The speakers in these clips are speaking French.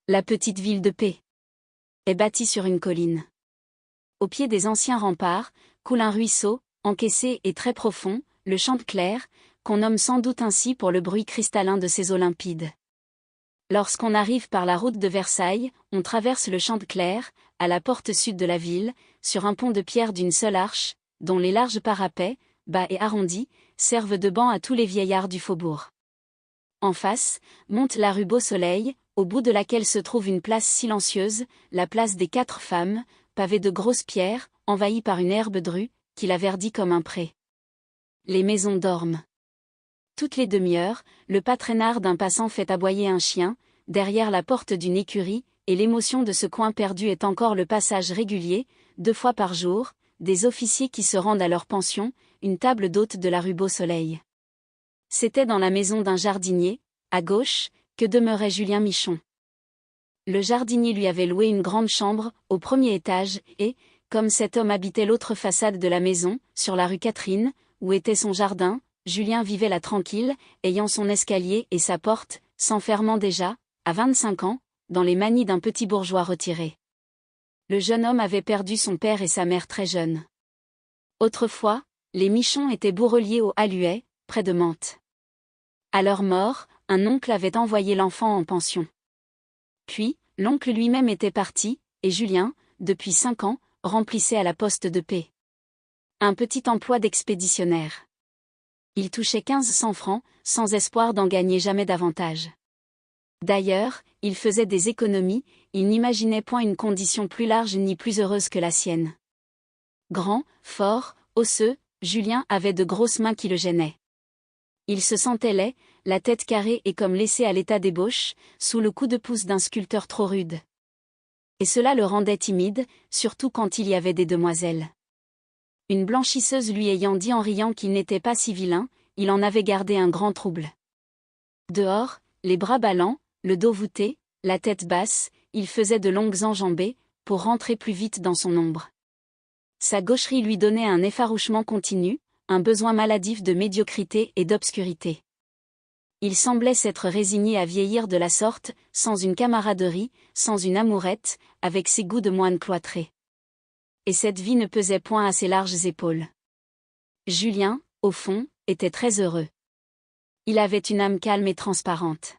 La petite ville de P est bâtie sur une colline. Au pied des anciens remparts, coule un ruisseau, encaissé et très profond, le Chanteclair, qu'on nomme sans doute ainsi pour le bruit cristallin de ses eaux limpides. Lorsqu'on arrive par la route de Versailles, on traverse le Chanteclair, à la porte sud de la ville, sur un pont de pierre d'une seule arche, dont les larges parapets, bas et arrondis, servent de banc à tous les vieillards du faubourg. En face, monte la rue Beau-Soleil, au bout de laquelle se trouve une place silencieuse, la place des 4 femmes, pavée de grosses pierres, envahie par une herbe drue, qui la verdit comme un pré. Les maisons dorment. Toutes les demi-heures, le pas traînard d'un passant fait aboyer un chien, derrière la porte d'une écurie, et l'émotion de ce coin perdu est encore le passage régulier, 2 fois par jour, des officiers qui se rendent à leur pension, une table d'hôte de la rue Beau-Soleil. C'était dans la maison d'un jardinier, à gauche, que demeurait Julien Michon. Le jardinier lui avait loué une grande chambre, au premier étage, et, comme cet homme habitait l'autre façade de la maison, sur la rue Catherine, où était son jardin, Julien vivait là tranquille, ayant son escalier et sa porte, s'enfermant déjà, à 25 ans, dans les manies d'un petit bourgeois retiré. Le jeune homme avait perdu son père et sa mère très jeunes. Autrefois, les Michon étaient bourreliers au Haluet, près de Mantes. À leur mort, un oncle avait envoyé l'enfant en pension. Puis, l'oncle lui-même était parti, et Julien, depuis 5 ans, remplissait à la poste de paix un petit emploi d'expéditionnaire. Il touchait 1500 francs, sans espoir d'en gagner jamais davantage. D'ailleurs, il faisait des économies, il n'imaginait point une condition plus large ni plus heureuse que la sienne. Grand, fort, osseux, Julien avait de grosses mains qui le gênaient. Il se sentait laid, la tête carrée et comme laissée à l'état d'ébauche, sous le coup de pouce d'un sculpteur trop rude. Et cela le rendait timide, surtout quand il y avait des demoiselles. Une blanchisseuse lui ayant dit en riant qu'il n'était pas si vilain, il en avait gardé un grand trouble. Dehors, les bras ballants, le dos voûté, la tête basse, il faisait de longues enjambées, pour rentrer plus vite dans son ombre. Sa gaucherie lui donnait un effarouchement continu, un besoin maladif de médiocrité et d'obscurité. Il semblait s'être résigné à vieillir de la sorte, sans une camaraderie, sans une amourette, avec ses goûts de moine cloîtré. Et cette vie ne pesait point à ses larges épaules. Julien, au fond, était très heureux. Il avait une âme calme et transparente.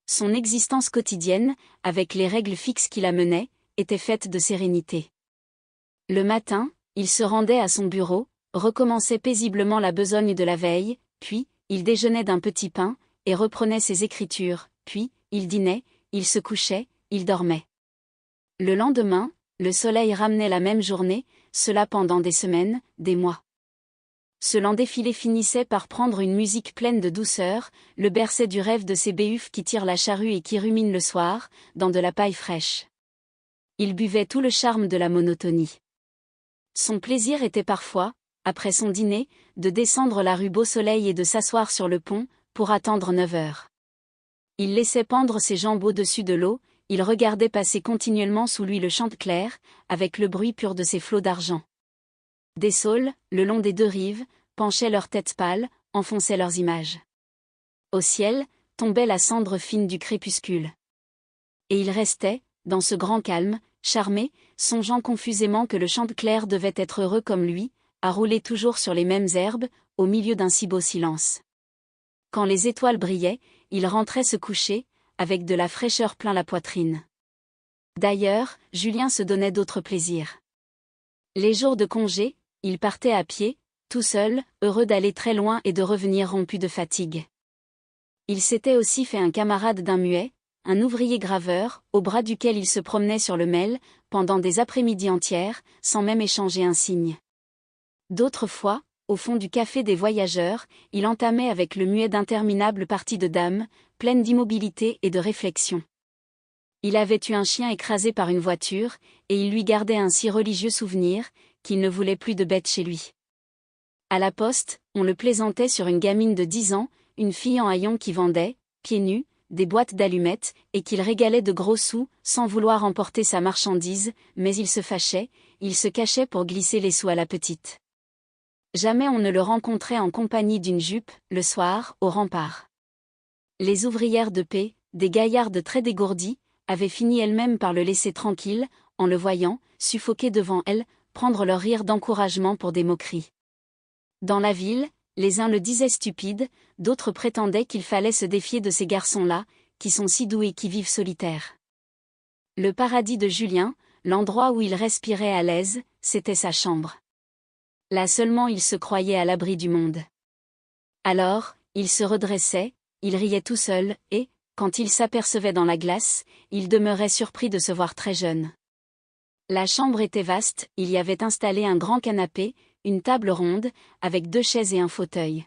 Son existence quotidienne, avec les règles fixes qui la menaient, était faite de sérénité. Le matin, il se rendait à son bureau, recommençait paisiblement la besogne de la veille, puis, il déjeunait d'un petit pain, et reprenait ses écritures, puis, il dînait, il se couchait, il dormait. Le lendemain, le soleil ramenait la même journée, cela pendant des semaines, des mois. Ce lent défilé finissait par prendre une musique pleine de douceur, le berçait du rêve de ces béhufs qui tirent la charrue et qui ruminent le soir, dans de la paille fraîche. Il buvait tout le charme de la monotonie. Son plaisir était parfois, après son dîner, de descendre la rue Beau-Soleil et de s'asseoir sur le pont, pour attendre 9 heures. Il laissait pendre ses jambes au-dessus de l'eau, il regardait passer continuellement sous lui le Chanteclair, avec le bruit pur de ses flots d'argent. Des saules, le long des 2 rives, penchaient leurs têtes pâles, enfonçaient leurs images. Au ciel, tombait la cendre fine du crépuscule. Et il restait, dans ce grand calme, charmé, songeant confusément que le Chanteclair devait être heureux comme lui, à rouler toujours sur les mêmes herbes, au milieu d'un si beau silence. Quand les étoiles brillaient, il rentrait se coucher, avec de la fraîcheur plein la poitrine. D'ailleurs, Julien se donnait d'autres plaisirs. Les jours de congé, il partait à pied, tout seul, heureux d'aller très loin et de revenir rompu de fatigue. Il s'était aussi fait un camarade d'un muet, un ouvrier graveur, au bras duquel il se promenait sur le Mail, pendant des après-midi entières, sans même échanger un signe. D'autres fois, au fond du café des voyageurs, il entamait avec le muet d'interminables parties de dames, pleines d'immobilité et de réflexion. Il avait eu un chien écrasé par une voiture, et il lui gardait un si religieux souvenir, qu'il ne voulait plus de bêtes chez lui. À la poste, on le plaisantait sur une gamine de 10 ans, une fille en haillons qui vendait, pieds nus, des boîtes d'allumettes, et qu'il régalait de gros sous, sans vouloir emporter sa marchandise, mais il se fâchait, il se cachait pour glisser les sous à la petite. Jamais on ne le rencontrait en compagnie d'une jupe, le soir, au rempart. Les ouvrières de paix, des gaillardes très dégourdies, avait fini elle-même par le laisser tranquille, en le voyant, suffoquer devant elle, prendre leur rire d'encouragement pour des moqueries. Dans la ville, les uns le disaient stupide, d'autres prétendaient qu'il fallait se défier de ces garçons-là, qui sont si doux et qui vivent solitaires. Le paradis de Julien, l'endroit où il respirait à l'aise, c'était sa chambre. Là seulement il se croyait à l'abri du monde. Alors, il se redressait, il riait tout seul, et, quand il s'apercevait dans la glace, il demeurait surpris de se voir très jeune. La chambre était vaste, il y avait installé un grand canapé, une table ronde, avec 2 chaises et un fauteuil.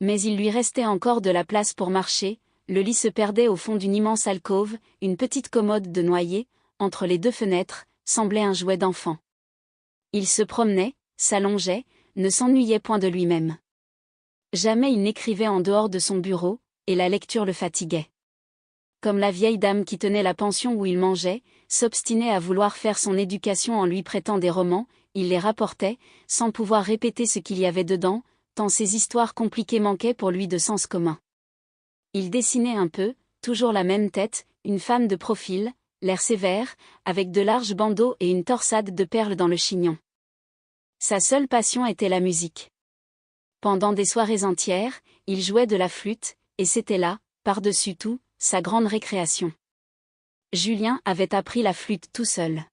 Mais il lui restait encore de la place pour marcher, le lit se perdait au fond d'une immense alcôve, une petite commode de noyer, entre les 2 fenêtres, semblait un jouet d'enfant. Il se promenait, s'allongeait, ne s'ennuyait point de lui-même. Jamais il n'écrivait en dehors de son bureau, et la lecture le fatiguait. Comme la vieille dame qui tenait la pension où il mangeait, s'obstinait à vouloir faire son éducation en lui prêtant des romans, il les rapportait, sans pouvoir répéter ce qu'il y avait dedans, tant ces histoires compliquées manquaient pour lui de sens commun. Il dessinait un peu, toujours la même tête, une femme de profil, l'air sévère, avec de larges bandeaux et une torsade de perles dans le chignon. Sa seule passion était la musique. Pendant des soirées entières, il jouait de la flûte, et c'était là, par-dessus tout, sa grande récréation. Julien avait appris la flûte tout seul.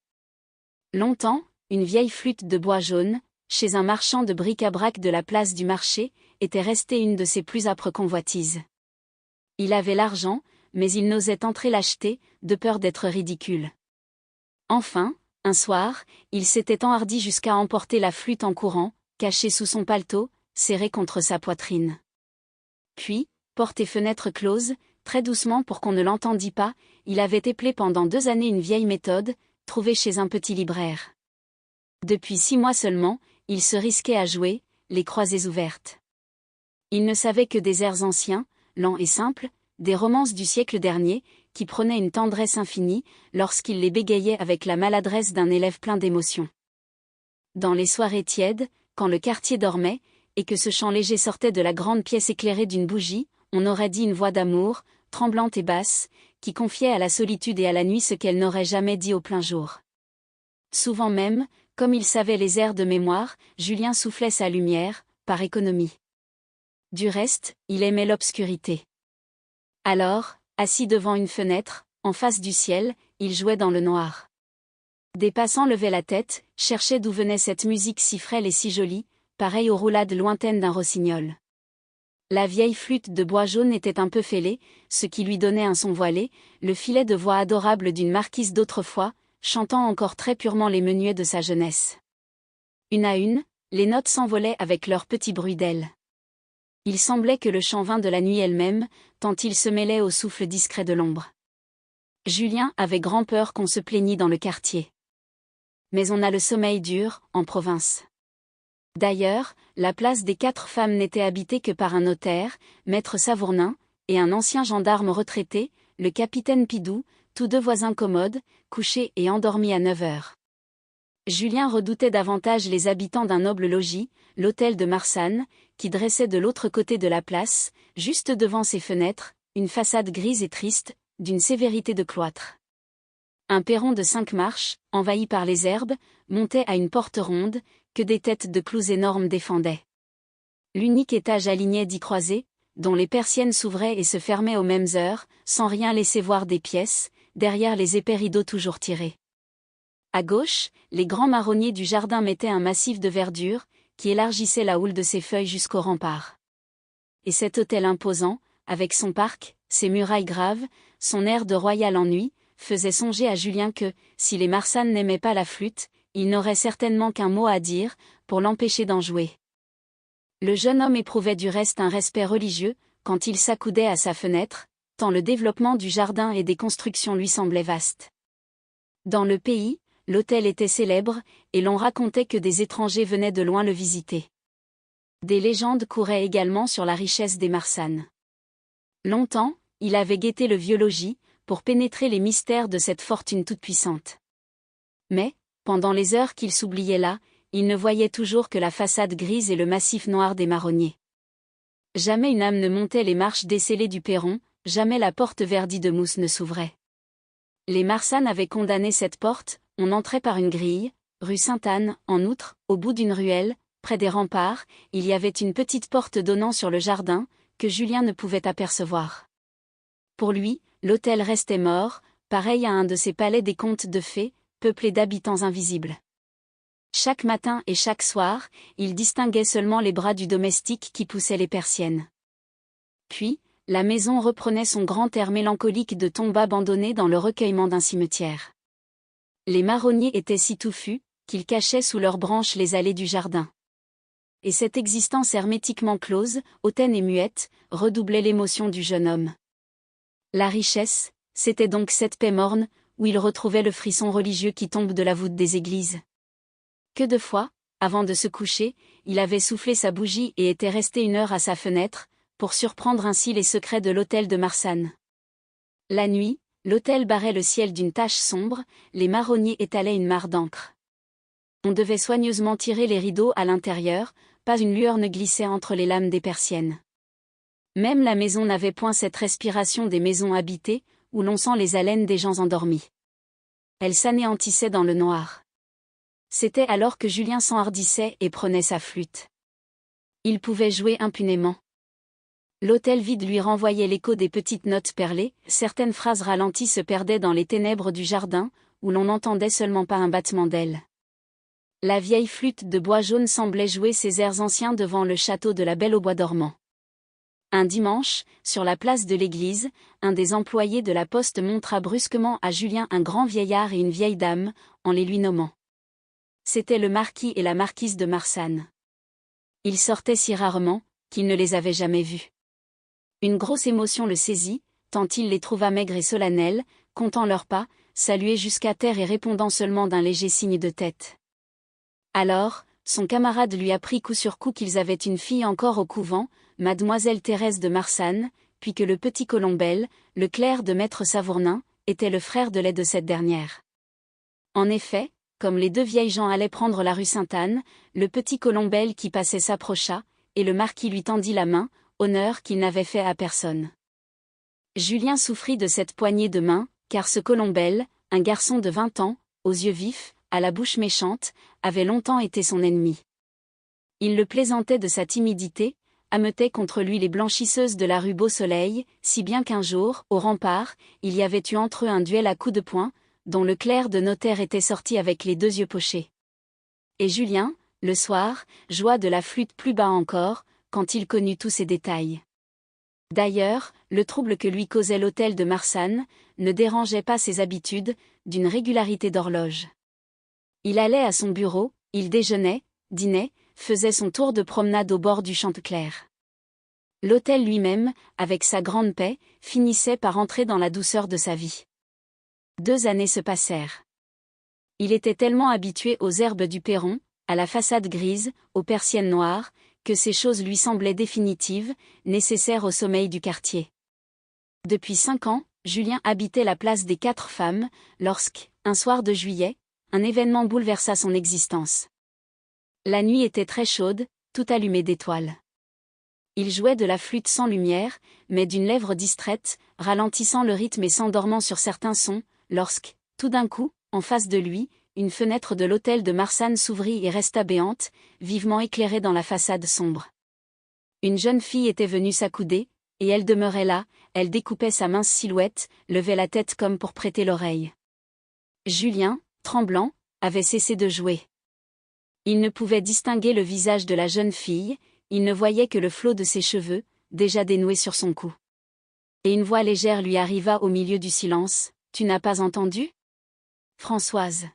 Longtemps, une vieille flûte de bois jaune, chez un marchand de bric-à-brac de la place du marché, était restée une de ses plus âpres convoitises. Il avait l'argent, mais il n'osait entrer l'acheter, de peur d'être ridicule. Enfin, un soir, il s'était enhardi jusqu'à emporter la flûte en courant, cachée sous son paletot, serré contre sa poitrine. Puis, porte et fenêtres closes, très doucement pour qu'on ne l'entendît pas, il avait éplé pendant 2 années une vieille méthode, trouvée chez un petit libraire. Depuis 6 mois seulement, il se risquait à jouer, les croisées ouvertes. Il ne savait que des airs anciens, lents et simples, des romances du siècle dernier, qui prenaient une tendresse infinie, lorsqu'il les bégayait avec la maladresse d'un élève plein d'émotions. Dans les soirées tièdes, quand le quartier dormait, et que ce chant léger sortait de la grande pièce éclairée d'une bougie, on aurait dit une voix d'amour, tremblante et basse, qui confiait à la solitude et à la nuit ce qu'elle n'aurait jamais dit au plein jour. Souvent même, comme il savait les airs de mémoire, Julien soufflait sa lumière, par économie. Du reste, il aimait l'obscurité. Alors, assis devant une fenêtre, en face du ciel, il jouait dans le noir. Des passants levaient la tête, cherchaient d'où venait cette musique si frêle et si jolie, pareille aux roulades lointaines d'un rossignol. La vieille flûte de bois jaune était un peu fêlée, ce qui lui donnait un son voilé, le filet de voix adorable d'une marquise d'autrefois, chantant encore très purement les menuets de sa jeunesse. Une à une, les notes s'envolaient avec leur petit bruit d'ailes. Il semblait que le chant vînt de la nuit elle-même, tant il se mêlait au souffle discret de l'ombre. Julien avait grand peur qu'on se plaignît dans le quartier. Mais on a le sommeil dur, en province. D'ailleurs, la place des 4 femmes n'était habitée que par un notaire, maître Savournin, et un ancien gendarme retraité, le capitaine Pidou, tous 2 voisins commodes, couchés et endormis à 9 heures. Julien redoutait davantage les habitants d'un noble logis, l'hôtel de Marsanne, qui dressait de l'autre côté de la place, juste devant ses fenêtres, une façade grise et triste, d'une sévérité de cloître. Un perron de 5 marches, envahi par les herbes, montait à une porte ronde, que des têtes de clous énormes défendaient. L'unique étage aligné 10 croisées, dont les persiennes s'ouvraient et se fermaient aux mêmes heures, sans rien laisser voir des pièces, derrière les épais rideaux toujours tirés. À gauche, les grands marronniers du jardin mettaient un massif de verdure, qui élargissait la houle de ses feuilles jusqu'au rempart. Et cet hôtel imposant, avec son parc, ses murailles graves, son air de royal ennui, faisait songer à Julien que, si les Marsanne n'aimaient pas la flûte, il n'aurait certainement qu'un mot à dire, pour l'empêcher d'en jouer. Le jeune homme éprouvait du reste un respect religieux, quand il s'accoudait à sa fenêtre, tant le développement du jardin et des constructions lui semblait vaste. Dans le pays, l'hôtel était célèbre, et l'on racontait que des étrangers venaient de loin le visiter. Des légendes couraient également sur la richesse des Marsanne. Longtemps, il avait guetté le vieux logis, pour pénétrer les mystères de cette fortune toute-puissante. Mais, pendant les heures qu'il s'oubliait là, il ne voyait toujours que la façade grise et le massif noir des marronniers. Jamais une âme ne montait les marches descellées du perron, jamais la porte verdie de mousse ne s'ouvrait. Les Marsan avaient condamné cette porte, on entrait par une grille, rue Sainte-Anne. En outre, au bout d'une ruelle, près des remparts, il y avait une petite porte donnant sur le jardin, que Julien ne pouvait apercevoir. Pour lui, l'hôtel restait mort, pareil à un de ces palais des contes de fées, peuplés d'habitants invisibles. Chaque matin et chaque soir, il distinguait seulement les bras du domestique qui poussait les persiennes. Puis, la maison reprenait son grand air mélancolique de tombe abandonnée dans le recueillement d'un cimetière. Les marronniers étaient si touffus, qu'ils cachaient sous leurs branches les allées du jardin. Et cette existence hermétiquement close, hautaine et muette, redoublait l'émotion du jeune homme. La richesse, c'était donc cette paix morne, où il retrouvait le frisson religieux qui tombe de la voûte des églises. Que de fois, avant de se coucher, il avait soufflé sa bougie et était resté 1 heure à sa fenêtre, pour surprendre ainsi les secrets de l'hôtel de Marsan. La nuit, l'hôtel barrait le ciel d'une tache sombre, les marronniers étalaient une mare d'encre. On devait soigneusement tirer les rideaux à l'intérieur, pas une lueur ne glissait entre les lames des persiennes. Même la maison n'avait point cette respiration des maisons habitées, où l'on sent les haleines des gens endormis. Elle s'anéantissait dans le noir. C'était alors que Julien s'enhardissait et prenait sa flûte. Il pouvait jouer impunément. L'hôtel vide lui renvoyait l'écho des petites notes perlées, certaines phrases ralenties se perdaient dans les ténèbres du jardin, où l'on n'entendait seulement pas un battement d'ailes. La vieille flûte de bois jaune semblait jouer ses airs anciens devant le château de la Belle au bois dormant. Un dimanche, sur la place de l'église, un des employés de la poste montra brusquement à Julien un grand vieillard et une vieille dame, en les lui nommant. C'étaient le marquis et la marquise de Marsan. Ils sortaient si rarement, qu'il ne les avait jamais vus. Une grosse émotion le saisit, tant il les trouva maigres et solennels, comptant leurs pas, salués jusqu'à terre et répondant seulement d'un léger signe de tête. Alors, son camarade lui apprit coup sur coup qu'ils avaient une fille encore au couvent, mademoiselle Thérèse de Marsan, puis que le petit Colombel, le clerc de maître Savournin, était le frère de lait de cette dernière. En effet, comme les 2 vieilles gens allaient prendre la rue Sainte-Anne, le petit Colombel qui passait s'approcha, et le marquis lui tendit la main, honneur qu'il n'avait fait à personne. Julien souffrit de cette poignée de main, car ce Colombel, un garçon de 20 ans, aux yeux vifs, à la bouche méchante, avait longtemps été son ennemi. Il le plaisantait de sa timidité, ameutait contre lui les blanchisseuses de la rue Beau-Soleil, si bien qu'un jour, au rempart, il y avait eu entre eux un duel à coups de poing, dont le clerc de notaire était sorti avec les 2 yeux pochés. Et Julien, le soir, joua de la flûte plus bas encore, quand il connut tous ces détails. D'ailleurs, le trouble que lui causait l'hôtel de Marsan ne dérangeait pas ses habitudes, d'une régularité d'horloge. Il allait à son bureau, il déjeunait, dînait, faisait son tour de promenade au bord du Chanteclair. L'hôtel lui-même, avec sa grande paix, finissait par entrer dans la douceur de sa vie. 2 années se passèrent. Il était tellement habitué aux herbes du perron, à la façade grise, aux persiennes noires, que ces choses lui semblaient définitives, nécessaires au sommeil du quartier. Depuis 5 ans, Julien habitait la place des 4 femmes, lorsque, un soir de juillet, un événement bouleversa son existence. La nuit était très chaude, tout allumée d'étoiles. Il jouait de la flûte sans lumière, mais d'une lèvre distraite, ralentissant le rythme et s'endormant sur certains sons, lorsque, tout d'un coup, en face de lui, une fenêtre de l'hôtel de Marsan s'ouvrit et resta béante, vivement éclairée dans la façade sombre. Une jeune fille était venue s'accouder, et elle demeurait là, elle découpait sa mince silhouette, levait la tête comme pour prêter l'oreille. Julien, tremblant, avait cessé de jouer. Il ne pouvait distinguer le visage de la jeune fille, il ne voyait que le flot de ses cheveux, déjà dénoués sur son cou. Et une voix légère lui arriva au milieu du silence, « Tu n'as pas entendu ? Françoise. »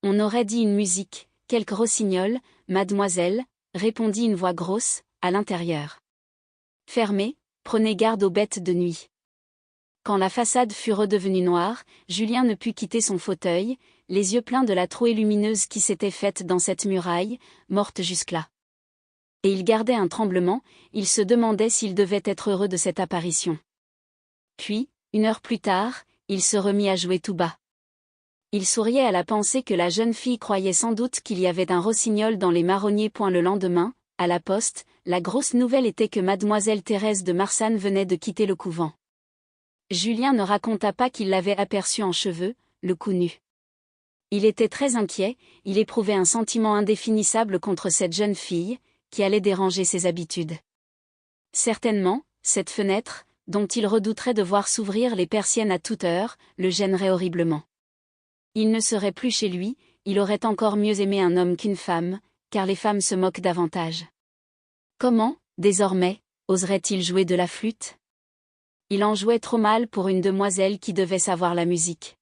On aurait dit une musique, quelque rossignol, mademoiselle, répondit une voix grosse, à l'intérieur. Fermez, prenez garde aux bêtes de nuit. Quand la façade fut redevenue noire, Julien ne put quitter son fauteuil, les yeux pleins de la trouée lumineuse qui s'était faite dans cette muraille, morte jusque-là. Et il gardait un tremblement, il se demandait s'il devait être heureux de cette apparition. Puis, 1 heure plus tard, il se remit à jouer tout bas. Il souriait à la pensée que la jeune fille croyait sans doute qu'il y avait un rossignol dans les marronniers. Le lendemain, à la poste, la grosse nouvelle était que mademoiselle Thérèse de Marsan venait de quitter le couvent. Julien ne raconta pas qu'il l'avait aperçu en cheveux, le cou nu. Il était très inquiet, il éprouvait un sentiment indéfinissable contre cette jeune fille, qui allait déranger ses habitudes. Certainement, cette fenêtre, dont il redouterait de voir s'ouvrir les persiennes à toute heure, le gênerait horriblement. Il ne serait plus chez lui, il aurait encore mieux aimé un homme qu'une femme, car les femmes se moquent davantage. Comment, désormais, oserait-il jouer de la flûte? Il en jouait trop mal pour une demoiselle qui devait savoir la musique.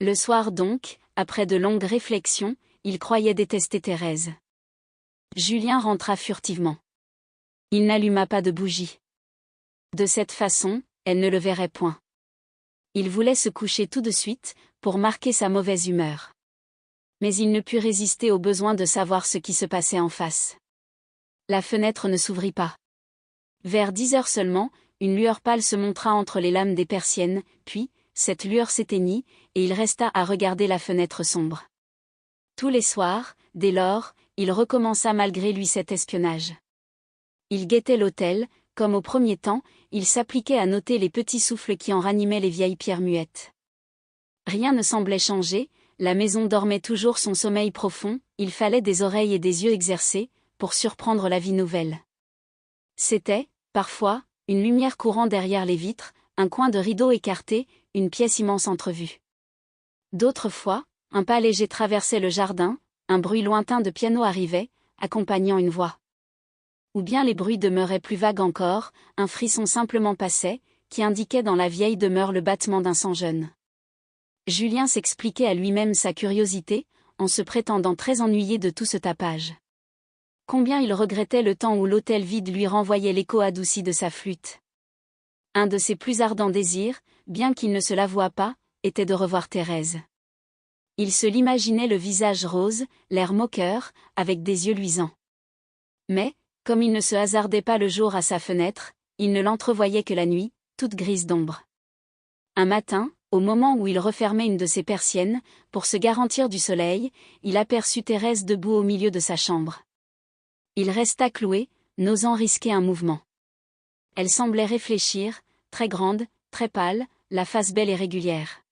Le soir donc, après de longues réflexions, il croyait détester Thérèse. Julien rentra furtivement. Il n'alluma pas de bougie. De cette façon, elle ne le verrait point. Il voulait se coucher tout de suite, pour marquer sa mauvaise humeur. Mais il ne put résister au besoin de savoir ce qui se passait en face. La fenêtre ne s'ouvrit pas. Vers 10 heures seulement, une lueur pâle se montra entre les lames des persiennes, puis, cette lueur s'éteignit, et il resta à regarder la fenêtre sombre. Tous les soirs, dès lors, il recommença malgré lui cet espionnage. Il guettait l'hôtel, comme au premier temps, il s'appliquait à noter les petits souffles qui en ranimaient les vieilles pierres muettes. Rien ne semblait changer, la maison dormait toujours son sommeil profond, il fallait des oreilles et des yeux exercés, pour surprendre la vie nouvelle. C'était, parfois, une lumière courant derrière les vitres, un coin de rideau écarté, une pièce immense entrevue. D'autres fois, un pas léger traversait le jardin, un bruit lointain de piano arrivait, accompagnant une voix. Ou bien les bruits demeuraient plus vagues encore, un frisson simplement passait, qui indiquait dans la vieille demeure le battement d'un sang jeune. Julien s'expliquait à lui-même sa curiosité, en se prétendant très ennuyé de tout ce tapage. Combien il regrettait le temps où l'hôtel vide lui renvoyait l'écho adouci de sa flûte. Un de ses plus ardents désirs, bien qu'il ne se l'avouât pas, était de revoir Thérèse. Il se l'imaginait le visage rose, l'air moqueur, avec des yeux luisants. Mais, comme il ne se hasardait pas le jour à sa fenêtre, il ne l'entrevoyait que la nuit, toute grise d'ombre. Un matin, au moment où il refermait une de ses persiennes, pour se garantir du soleil, il aperçut Thérèse debout au milieu de sa chambre. Il resta cloué, n'osant risquer un mouvement. Elle semblait réfléchir, très grande, très pâle, la face belle et régulière.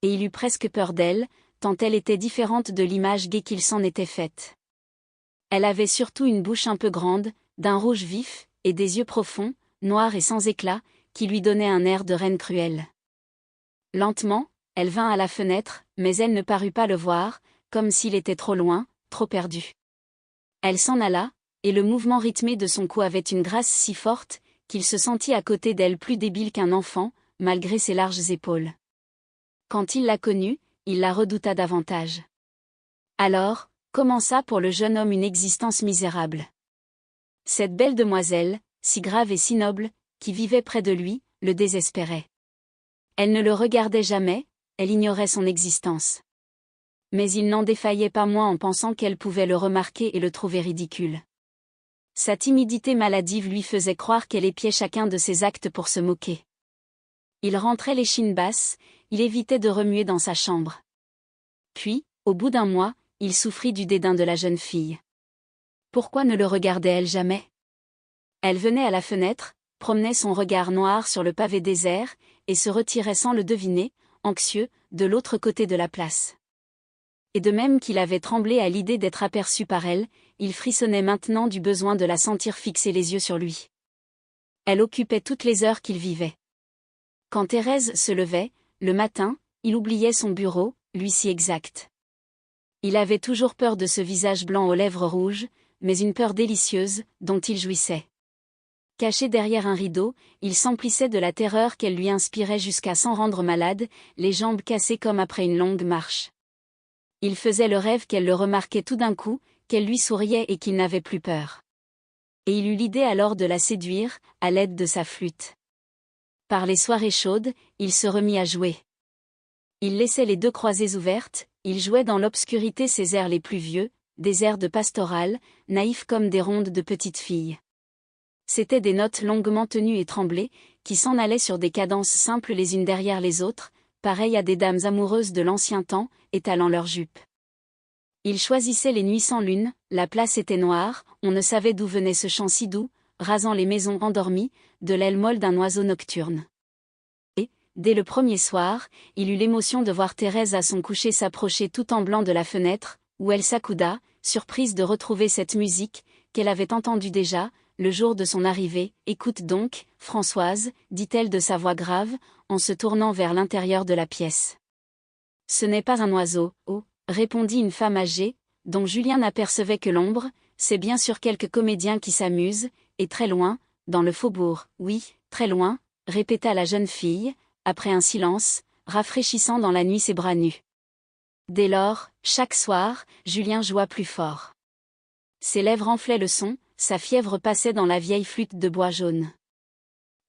Et il eut presque peur d'elle, tant elle était différente de l'image gaie qu'il s'en était faite. Elle avait surtout une bouche un peu grande, d'un rouge vif, et des yeux profonds, noirs et sans éclat, qui lui donnaient un air de reine cruelle. Lentement, elle vint à la fenêtre, mais elle ne parut pas le voir, comme s'il était trop loin, trop perdu. Elle s'en alla, et le mouvement rythmé de son cou avait une grâce si forte, qu'il se sentit à côté d'elle plus débile qu'un enfant, malgré ses larges épaules. Quand il la connut, il la redouta davantage. Alors, commença pour le jeune homme une existence misérable. Cette belle demoiselle, si grave et si noble, qui vivait près de lui, le désespérait. Elle ne le regardait jamais, elle ignorait son existence. Mais il n'en défaillait pas moins en pensant qu'elle pouvait le remarquer et le trouver ridicule. Sa timidité maladive lui faisait croire qu'elle épiait chacun de ses actes pour se moquer. Il rentrait l'échine basse, il évitait de remuer dans sa chambre. Puis, au bout d'un mois, il souffrit du dédain de la jeune fille. Pourquoi ne le regardait-elle jamais? Elle venait à la fenêtre, promenait son regard noir sur le pavé désert, et se retirait sans le deviner, anxieux, de l'autre côté de la place. Et de même qu'il avait tremblé à l'idée d'être aperçu par elle, il frissonnait maintenant du besoin de la sentir fixer les yeux sur lui. Elle occupait toutes les heures qu'il vivait. Quand Thérèse se levait, le matin, il oubliait son bureau, lui si exact. Il avait toujours peur de ce visage blanc aux lèvres rouges, mais une peur délicieuse, dont il jouissait. Caché derrière un rideau, il s'emplissait de la terreur qu'elle lui inspirait jusqu'à s'en rendre malade, les jambes cassées comme après une longue marche. Il faisait le rêve qu'elle le remarquait tout d'un coup, qu'elle lui souriait et qu'il n'avait plus peur. Et il eut l'idée alors de la séduire, à l'aide de sa flûte. Par les soirées chaudes, il se remit à jouer. Il laissait les deux croisées ouvertes, il jouait dans l'obscurité ses airs les plus vieux, des airs de pastorale, naïfs comme des rondes de petites filles. C'étaient des notes longuement tenues et tremblées, qui s'en allaient sur des cadences simples les unes derrière les autres, pareilles à des dames amoureuses de l'ancien temps, étalant leurs jupes. Il choisissait les nuits sans lune, la place était noire, on ne savait d'où venait ce chant si doux, rasant les maisons endormies, de l'aile molle d'un oiseau nocturne. dès le premier soir, il eut l'émotion de voir Thérèse à son coucher s'approcher tout tremblant de la fenêtre, où elle s'accouda, surprise de retrouver cette musique, qu'elle avait entendue déjà, le jour de son arrivée. « Écoute donc, Françoise, dit-elle de sa voix grave, en se tournant vers l'intérieur de la pièce. Ce n'est pas un oiseau, oh, répondit une femme âgée, dont Julien n'apercevait que l'ombre, c'est bien sûr quelque comédien qui s'amuse, et très loin, dans le faubourg. Oui, très loin, répéta la jeune fille, après un silence, rafraîchissant dans la nuit ses bras nus. Dès lors, chaque soir, Julien joua plus fort. Ses lèvres enflaient le son, sa fièvre passait dans la vieille flûte de bois jaune.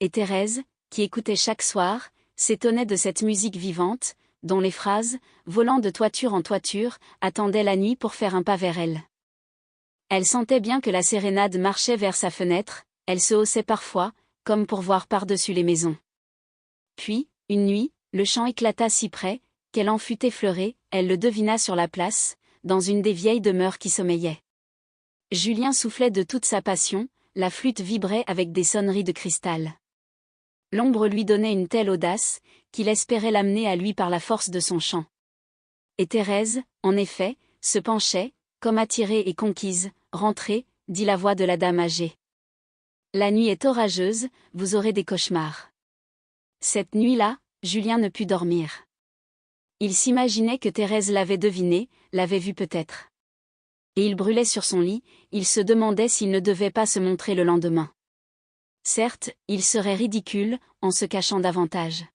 Et Thérèse, qui écoutait chaque soir, s'étonnait de cette musique vivante, dont les phrases, volant de toiture en toiture, attendaient la nuit pour faire un pas vers elle. Elle sentait bien que la sérénade marchait vers sa fenêtre, elle se haussait parfois, comme pour voir par-dessus les maisons. Puis, une nuit, le chant éclata si près, qu'elle en fut effleurée, elle le devina sur la place, dans une des vieilles demeures qui sommeillaient. Julien soufflait de toute sa passion, la flûte vibrait avec des sonneries de cristal. L'ombre lui donnait une telle audace, qu'il espérait l'amener à lui par la force de son chant. Et Thérèse, en effet, se penchait, comme attirée et conquise. « Rentrez, dit la voix de la dame âgée. La nuit est orageuse, vous aurez des cauchemars. » Cette nuit-là, Julien ne put dormir. Il s'imaginait que Thérèse l'avait deviné, l'avait vu peut-être. Et il brûlait sur son lit, il se demandait s'il ne devait pas se montrer le lendemain. Certes, il serait ridicule, en se cachant davantage.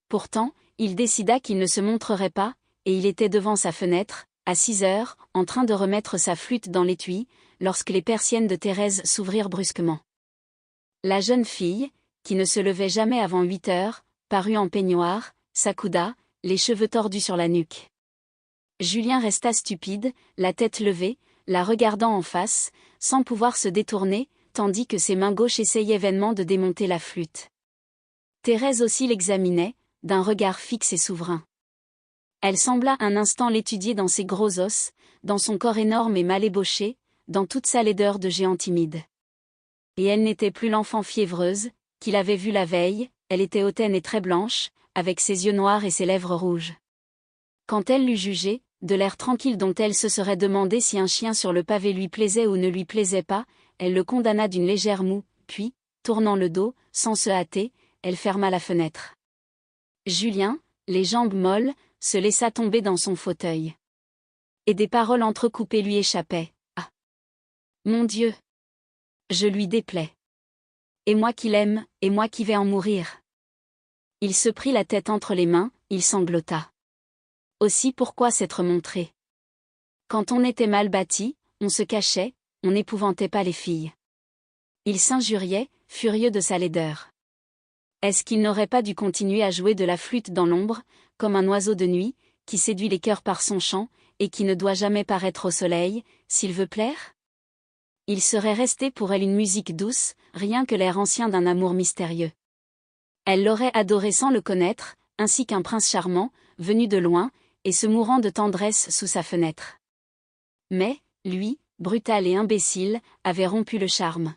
Pourtant, il décida qu'il ne se montrerait pas, et il était devant sa fenêtre, à 6 heures, en train de remettre sa flûte dans l'étui, lorsque les persiennes de Thérèse s'ouvrirent brusquement. La jeune fille, qui ne se levait jamais avant 8 heures, parut en peignoir, s'accouda, les cheveux tordus sur la nuque. Julien resta stupide, la tête levée, la regardant en face, sans pouvoir se détourner, tandis que ses mains gauches essayaient vainement de démonter la flûte. Thérèse aussi l'examinait, d'un regard fixe et souverain. Elle sembla un instant l'étudier dans ses gros os, dans son corps énorme et mal ébauché, dans toute sa laideur de géant timide. Et elle n'était plus l'enfant fiévreuse, qu'il avait vue la veille, elle était hautaine et très blanche, avec ses yeux noirs et ses lèvres rouges. Quand elle l'eut jugé, de l'air tranquille dont elle se serait demandé si un chien sur le pavé lui plaisait ou ne lui plaisait pas, elle le condamna d'une légère moue, puis, tournant le dos, sans se hâter, elle ferma la fenêtre. Julien, les jambes molles, se laissa tomber dans son fauteuil. Et des paroles entrecoupées lui échappaient. « Ah! Mon Dieu! Je lui déplais. Et moi qui l'aime, et moi qui vais en mourir. » Il se prit la tête entre les mains, il sanglota. Aussi pourquoi s'être montré? Quand on était mal bâti, on se cachait, on n'épouvantait pas les filles. Il s'injuriait, furieux de sa laideur. Est-ce qu'il n'aurait pas dû continuer à jouer de la flûte dans l'ombre, comme un oiseau de nuit, qui séduit les cœurs par son chant, et qui ne doit jamais paraître au soleil, s'il veut plaire? Il serait resté pour elle une musique douce, rien que l'air ancien d'un amour mystérieux. Elle l'aurait adoré sans le connaître, ainsi qu'un prince charmant, venu de loin, et se mourant de tendresse sous sa fenêtre. Mais, lui, brutal et imbécile, avait rompu le charme.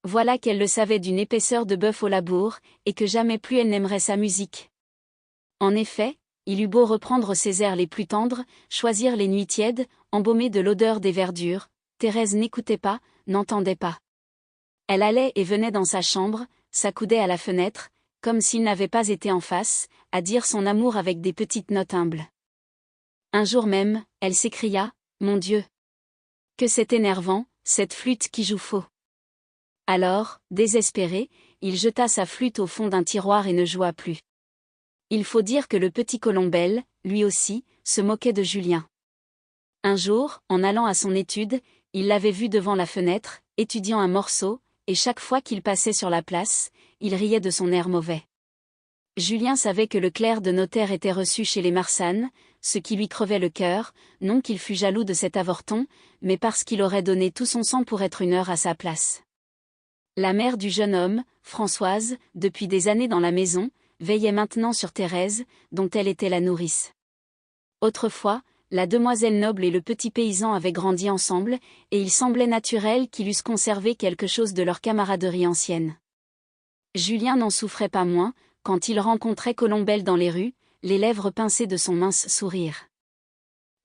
Voilà qu'elle le savait d'une épaisseur de bœuf au labour, et que jamais plus elle n'aimerait sa musique. En effet, il eut beau reprendre ses airs les plus tendres, choisir les nuits tièdes, embaumer de l'odeur des verdures, Thérèse n'écoutait pas, n'entendait pas. Elle allait et venait dans sa chambre, s'accoudait à la fenêtre, comme s'il n'avait pas été en face, à dire son amour avec des petites notes humbles. Un jour même, elle s'écria, « Mon Dieu! Que c'est énervant, cette flûte qui joue faux !» Alors, désespéré, il jeta sa flûte au fond d'un tiroir et ne joua plus. Il faut dire que le petit Colombel, lui aussi, se moquait de Julien. Un jour, en allant à son étude, il l'avait vu devant la fenêtre, étudiant un morceau, et chaque fois qu'il passait sur la place, il riait de son air mauvais. Julien savait que le clerc de notaire était reçu chez les Marsanne, ce qui lui crevait le cœur, non qu'il fût jaloux de cet avorton, mais parce qu'il aurait donné tout son sang pour être une heure à sa place. La mère du jeune homme, Françoise, depuis des années dans la maison, veillait maintenant sur Thérèse, dont elle était la nourrice. Autrefois, la demoiselle noble et le petit paysan avaient grandi ensemble, et il semblait naturel qu'ils eussent conservé quelque chose de leur camaraderie ancienne. Julien n'en souffrait pas moins, quand il rencontrait Colombelle dans les rues, les lèvres pincées de son mince sourire.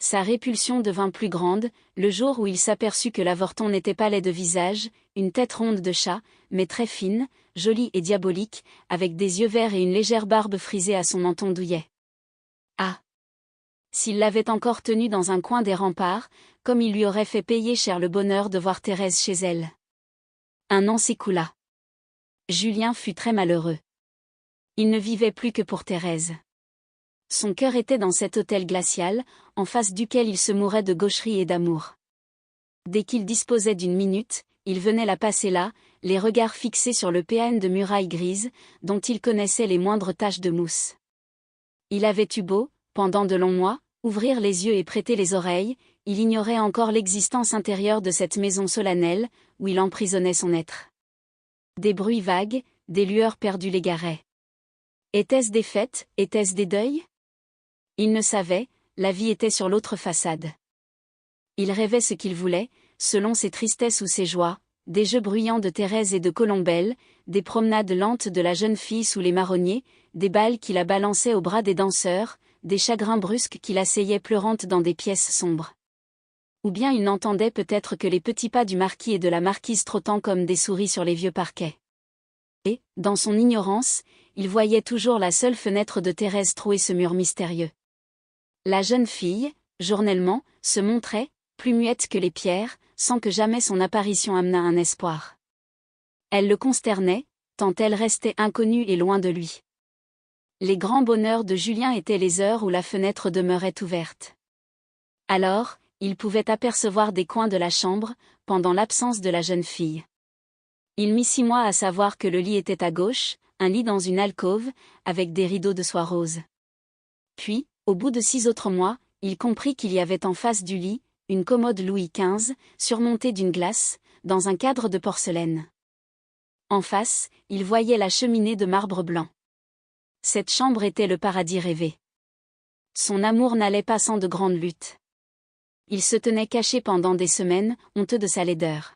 Sa répulsion devint plus grande, le jour où il s'aperçut que l'avorton n'était pas laid de visage, une tête ronde de chat, mais très fine, jolie et diabolique, avec des yeux verts et une légère barbe frisée à son menton douillet. Ah! S'il l'avait encore tenue dans un coin des remparts, comme il lui aurait fait payer cher le bonheur de voir Thérèse chez elle. Un an s'écoula. Julien fut très malheureux. Il ne vivait plus que pour Thérèse. Son cœur était dans cet hôtel glacial, en face duquel il se mourait de gaucherie et d'amour. Dès qu'il disposait d'une minute, il venait la passer là, les regards fixés sur le péane de murailles grises, dont il connaissait les moindres taches de mousse. Il avait eu beau, pendant de longs mois, ouvrir les yeux et prêter les oreilles, il ignorait encore l'existence intérieure de cette maison solennelle, où il emprisonnait son être. Des bruits vagues, des lueurs perdues l'égaraient. Était-ce des fêtes, était-ce des deuils? Il ne savait, la vie était sur l'autre façade. Il rêvait ce qu'il voulait, selon ses tristesses ou ses joies, des jeux bruyants de Thérèse et de Colombelle, des promenades lentes de la jeune fille sous les marronniers, des balles qui la balançaient au bras des danseurs, des chagrins brusques qui l'asseillaient pleurante dans des pièces sombres. Ou bien il n'entendait peut-être que les petits pas du marquis et de la marquise trottant comme des souris sur les vieux parquets. Et, dans son ignorance, il voyait toujours la seule fenêtre de Thérèse trouer ce mur mystérieux. La jeune fille, journellement, se montrait, plus muette que les pierres, sans que jamais son apparition amenât un espoir. Elle le consternait, tant elle restait inconnue et loin de lui. Les grands bonheurs de Julien étaient les heures où la fenêtre demeurait ouverte. Alors, il pouvait apercevoir des coins de la chambre, pendant l'absence de la jeune fille. Il mit 6 mois à savoir que le lit était à gauche, un lit dans une alcôve, avec des rideaux de soie rose. Puis, au bout de 6 autres mois, il comprit qu'il y avait en face du lit, une commode Louis XV, surmontée d'une glace, dans un cadre de porcelaine. En face, il voyait la cheminée de marbre blanc. Cette chambre était le paradis rêvé. Son amour n'allait pas sans de grandes luttes. Il se tenait caché pendant des semaines, honteux de sa laideur.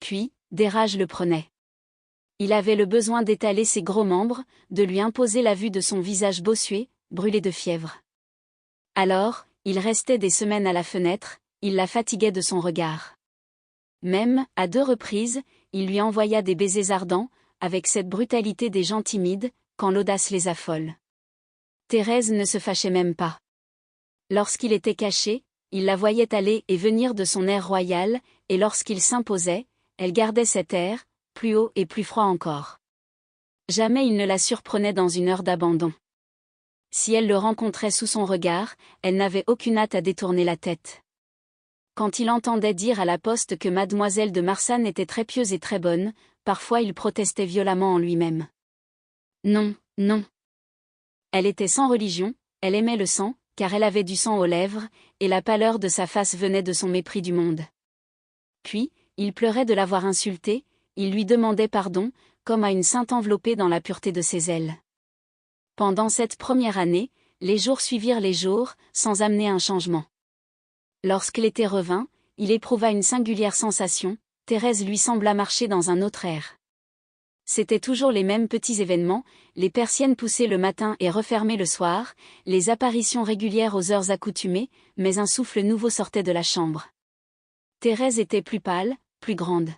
Puis, des rages le prenaient. Il avait le besoin d'étaler ses gros membres, de lui imposer la vue de son visage bossué, brûlé de fièvre. Alors, il restait des semaines à la fenêtre, il la fatiguait de son regard. Même, à 2 reprises, il lui envoya des baisers ardents, avec cette brutalité des gens timides, quand l'audace les affole. Thérèse ne se fâchait même pas. Lorsqu'il était caché, il la voyait aller et venir de son air royal, et lorsqu'il s'imposait, elle gardait cet air, plus haut et plus froid encore. Jamais il ne la surprenait dans une heure d'abandon. Si elle le rencontrait sous son regard, elle n'avait aucune hâte à détourner la tête. Quand il entendait dire à la poste que mademoiselle de Marsanne était très pieuse et très bonne, parfois il protestait violemment en lui-même. Non, non. Elle était sans religion, elle aimait le sang, car elle avait du sang aux lèvres, et la pâleur de sa face venait de son mépris du monde. Puis, il pleurait de l'avoir insultée, il lui demandait pardon, comme à une sainte enveloppée dans la pureté de ses ailes. Pendant cette première année, les jours suivirent les jours, sans amener un changement. Lorsque l'été revint, il éprouva une singulière sensation, Thérèse lui sembla marcher dans un autre air. C'étaient toujours les mêmes petits événements, les persiennes poussées le matin et refermées le soir, les apparitions régulières aux heures accoutumées, mais un souffle nouveau sortait de la chambre. Thérèse était plus pâle, plus grande.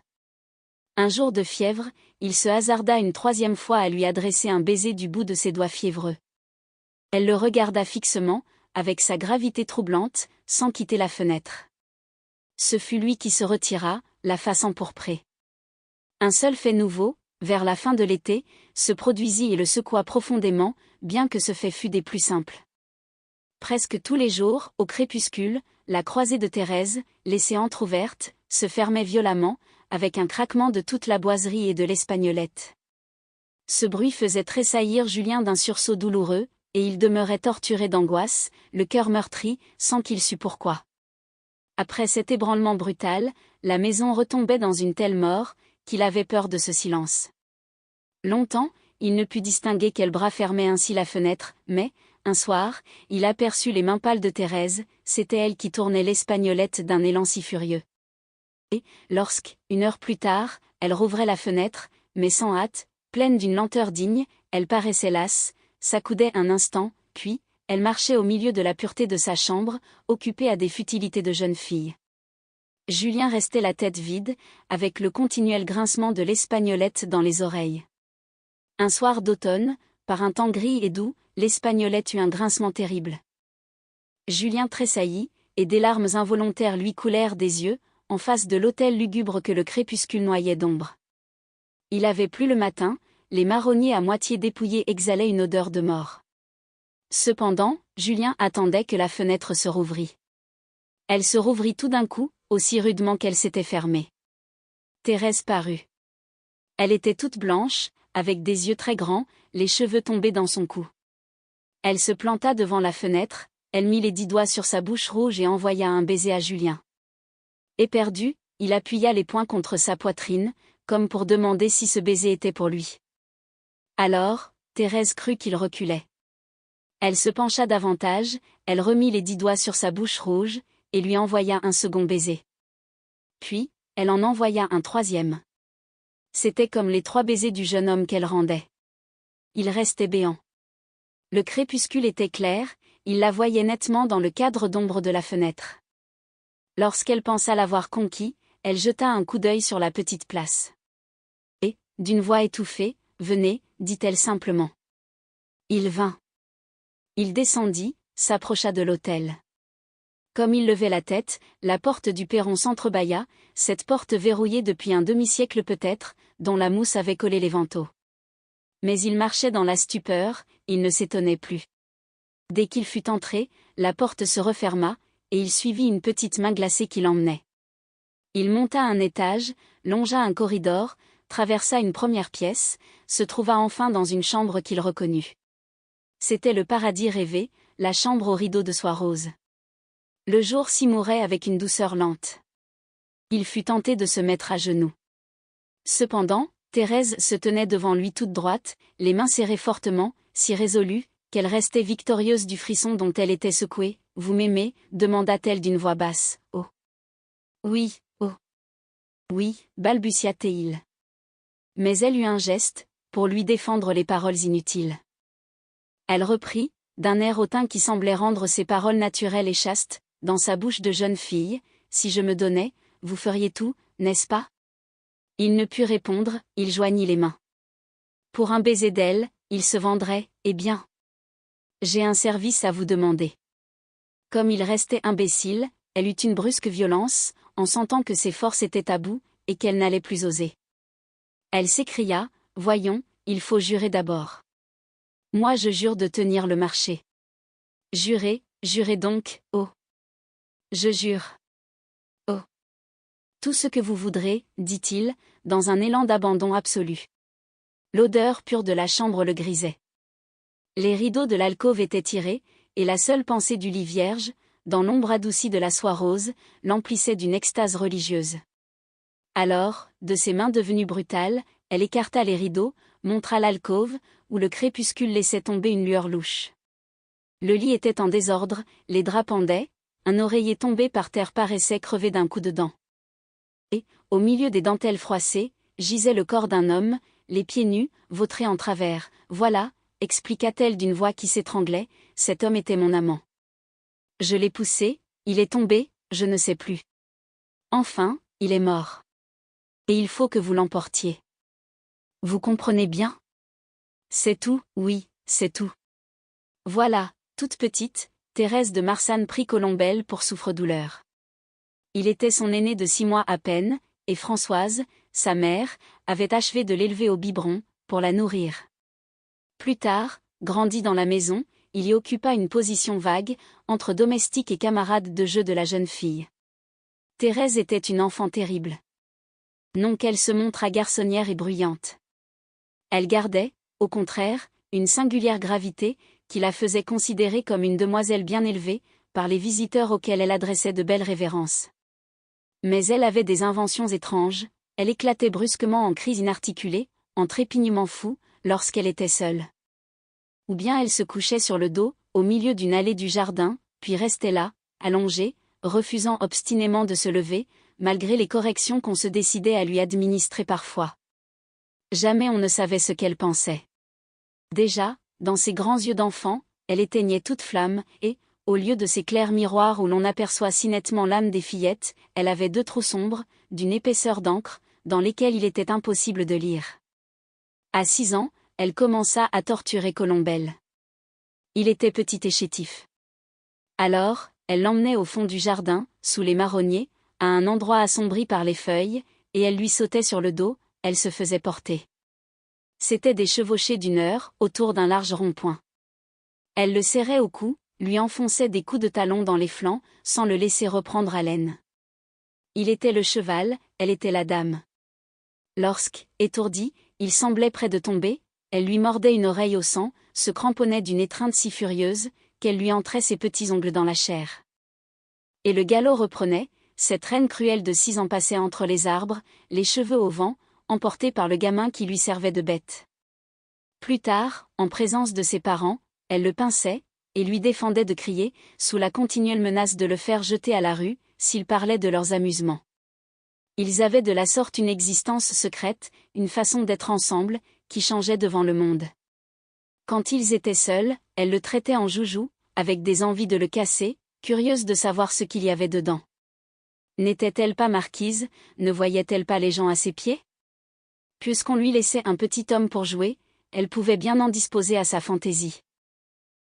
Un jour de fièvre, il se hasarda une 3e fois à lui adresser un baiser du bout de ses doigts fiévreux. Elle le regarda fixement, avec sa gravité troublante, sans quitter la fenêtre. Ce fut lui qui se retira, la face empourprée. Un seul fait nouveau, vers la fin de l'été, se produisit et le secoua profondément, bien que ce fait fût des plus simples. Presque tous les jours, au crépuscule, la croisée de Thérèse, laissée entr'ouverte, se fermait violemment, avec un craquement de toute la boiserie et de l'espagnolette. Ce bruit faisait tressaillir Julien d'un sursaut douloureux, et il demeurait torturé d'angoisse, le cœur meurtri, sans qu'il sût pourquoi. Après cet ébranlement brutal, la maison retombait dans une telle mort, qu'il avait peur de ce silence. Longtemps, il ne put distinguer quel bras fermait ainsi la fenêtre, mais, un soir, il aperçut les mains pâles de Thérèse, c'était elle qui tournait l'espagnolette d'un élan si furieux. Et, lorsque, 1 heure plus tard, elle rouvrait la fenêtre, mais sans hâte, pleine d'une lenteur digne, elle paraissait lasse, s'accoudait un instant, puis, elle marchait au milieu de la pureté de sa chambre, occupée à des futilités de jeune fille. Julien restait la tête vide, avec le continuel grincement de l'espagnolette dans les oreilles. Un soir d'automne, par un temps gris et doux, l'espagnolette eut un grincement terrible. Julien tressaillit, et des larmes involontaires lui coulèrent des yeux, en face de l'autel lugubre que le crépuscule noyait d'ombre. Il avait plu le matin, les marronniers à moitié dépouillés exhalaient une odeur de mort. Cependant, Julien attendait que la fenêtre se rouvrît. Elle se rouvrit tout d'un coup, aussi rudement qu'elle s'était fermée. Thérèse parut. Elle était toute blanche, avec des yeux très grands, les cheveux tombés dans son cou. Elle se planta devant la fenêtre, elle mit les 10 doigts sur sa bouche rouge et envoya un baiser à Julien. Éperdu, il appuya les poings contre sa poitrine, comme pour demander si ce baiser était pour lui. Alors, Thérèse crut qu'il reculait. Elle se pencha davantage, elle remit les 10 doigts sur sa bouche rouge, et lui envoya un second baiser. Puis, elle en envoya un troisième. C'était comme les 3 baisers du jeune homme qu'elle rendait. Il restait béant. Le crépuscule était clair, il la voyait nettement dans le cadre d'ombre de la fenêtre. Lorsqu'elle pensa l'avoir conquis, elle jeta un coup d'œil sur la petite place. Et, d'une voix étouffée, « Venez », dit-elle simplement. Il vint. Il descendit, s'approcha de l'autel. Comme il levait la tête, la porte du perron s'entrebâilla, cette porte verrouillée depuis un demi-siècle peut-être, dont la mousse avait collé les vantaux. Mais il marchait dans la stupeur, il ne s'étonnait plus. Dès qu'il fut entré, la porte se referma, et il suivit une petite main glacée qui l'emmenait. Il monta un étage, longea un corridor, traversa une première pièce, se trouva enfin dans une chambre qu'il reconnut. C'était le paradis rêvé, la chambre aux rideaux de soie rose. Le jour s'y mourait avec une douceur lente. Il fut tenté de se mettre à genoux. Cependant, Thérèse se tenait devant lui toute droite, les mains serrées fortement, si résolue, qu'elle restait victorieuse du frisson dont elle était secouée. « Vous m'aimez » demanda-t-elle d'une voix basse. « Oh. Oui, oh. Oui, balbutia-t-il. Mais elle eut un geste, pour lui défendre les paroles inutiles. Elle reprit, d'un air hautain qui semblait rendre ses paroles naturelles et chastes, dans sa bouche de jeune fille, « Si je me donnais, vous feriez tout, n'est-ce pas ?» Il ne put répondre, il joignit les mains. Pour un baiser d'elle, il se vendrait, eh bien. J'ai un service à vous demander. Comme il restait imbécile, elle eut une brusque violence, en sentant que ses forces étaient à bout, et qu'elle n'allait plus oser. Elle s'écria, « Voyons, il faut jurer d'abord. Moi je jure de tenir le marché. » Jurez, jurez donc, oh. Je jure. Oh. Tout ce que vous voudrez, dit-il, dans un élan d'abandon absolu. L'odeur pure de la chambre le grisait. Les rideaux de l'alcôve étaient tirés, et la seule pensée du lit vierge, dans l'ombre adoucie de la soie rose, l'emplissait d'une extase religieuse. Alors, de ses mains devenues brutales, elle écarta les rideaux, montra l'alcôve, où le crépuscule laissait tomber une lueur louche. Le lit était en désordre, les draps pendaient, un oreiller tombé par terre paraissait crever d'un coup de dent. Et, au milieu des dentelles froissées, gisait le corps d'un homme, les pieds nus, vautrés en travers. « Voilà », expliqua-t-elle d'une voix qui s'étranglait, « cet homme était mon amant. Je l'ai poussé, il est tombé, je ne sais plus. Enfin, il est mort. Et il faut que vous l'emportiez. Vous comprenez bien ? C'est tout, oui, c'est tout. » Voilà, toute petite, Thérèse de Marsanne prit Colombelle pour souffre-douleur. Il était son aîné de 6 mois à peine, et Françoise, sa mère, avait achevé de l'élever au biberon, pour la nourrir. Plus tard, grandi dans la maison, il y occupa une position vague, entre domestique et camarade de jeu de la jeune fille. Thérèse était une enfant terrible. Non qu'elle se montrât garçonnière et bruyante. Elle gardait, au contraire, une singulière gravité, qui la faisait considérer comme une demoiselle bien élevée, par les visiteurs auxquels elle adressait de belles révérences. Mais elle avait des inventions étranges, elle éclatait brusquement en cris inarticulés, en trépignements fous, lorsqu'elle était seule. Ou bien elle se couchait sur le dos, au milieu d'une allée du jardin, puis restait là, allongée, refusant obstinément de se lever, malgré les corrections qu'on se décidait à lui administrer parfois. Jamais on ne savait ce qu'elle pensait. Déjà, dans ses grands yeux d'enfant, elle éteignait toute flamme, et, au lieu de ces clairs miroirs où l'on aperçoit si nettement l'âme des fillettes, elle avait 2 trous sombres, d'une épaisseur d'encre, dans lesquels il était impossible de lire. À 6 ans, elle commença à torturer Colombelle. Il était petit et chétif. Alors, elle l'emmenait au fond du jardin, sous les marronniers, à un endroit assombri par les feuilles, et elle lui sautait sur le dos, elle se faisait porter. C'étaient des chevauchées d'1 heure, autour d'un large rond-point. Elle le serrait au cou, lui enfonçait des coups de talon dans les flancs, sans le laisser reprendre haleine. Il était le cheval, elle était la dame. Lorsque, étourdi, il semblait près de tomber, elle lui mordait une oreille au sang, se cramponnait d'une étreinte si furieuse, qu'elle lui entrait ses petits ongles dans la chair. Et le galop reprenait, cette reine cruelle de 6 ans passait entre les arbres, les cheveux au vent, emportée par le gamin qui lui servait de bête. Plus tard, en présence de ses parents, elle le pinçait, et lui défendait de crier, sous la continuelle menace de le faire jeter à la rue, s'il parlait de leurs amusements. Ils avaient de la sorte une existence secrète, une façon d'être ensemble, qui changeait devant le monde. Quand ils étaient seuls, elle le traitait en joujou, avec des envies de le casser, curieuse de savoir ce qu'il y avait dedans. N'était-elle pas marquise, ne voyait-elle pas les gens à ses pieds? Puisqu'on lui laissait un petit homme pour jouer, elle pouvait bien en disposer à sa fantaisie.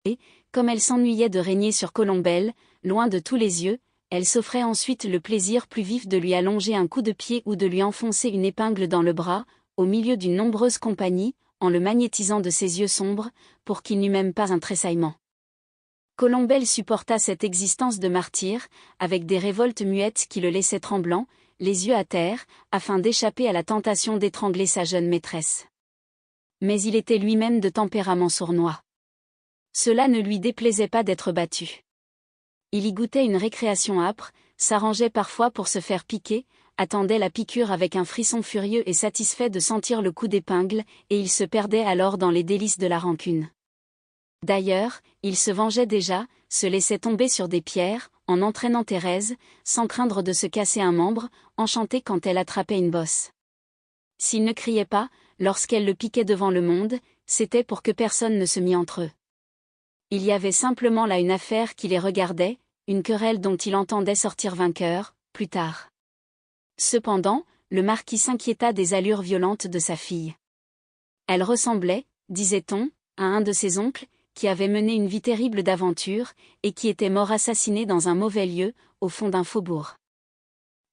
Et, comme elle s'ennuyait de régner sur Colombelle, loin de tous les yeux, elle s'offrait ensuite le plaisir plus vif de lui allonger un coup de pied ou de lui enfoncer une épingle dans le bras, au milieu d'une nombreuse compagnie, en le magnétisant de ses yeux sombres, pour qu'il n'eût même pas un tressaillement. Colombelle supporta cette existence de martyr, avec des révoltes muettes qui le laissaient tremblant, les yeux à terre, afin d'échapper à la tentation d'étrangler sa jeune maîtresse. Mais il était lui-même de tempérament sournois. Cela ne lui déplaisait pas d'être battu. Il y goûtait une récréation âpre, s'arrangeait parfois pour se faire piquer, attendait la piqûre avec un frisson furieux et satisfait de sentir le coup d'épingle, et il se perdait alors dans les délices de la rancune. D'ailleurs, il se vengeait déjà, se laissait tomber sur des pierres, en entraînant Thérèse, sans craindre de se casser un membre, enchanté quand elle attrapait une bosse. S'il ne criait pas, lorsqu'elle le piquait devant le monde, c'était pour que personne ne se mît entre eux. Il y avait simplement là une affaire qui les regardait, une querelle dont il entendait sortir vainqueur, plus tard. Cependant, le marquis s'inquiéta des allures violentes de sa fille. Elle ressemblait, disait-on, à un de ses oncles, qui avait mené une vie terrible d'aventure, et qui était mort assassiné dans un mauvais lieu, au fond d'un faubourg.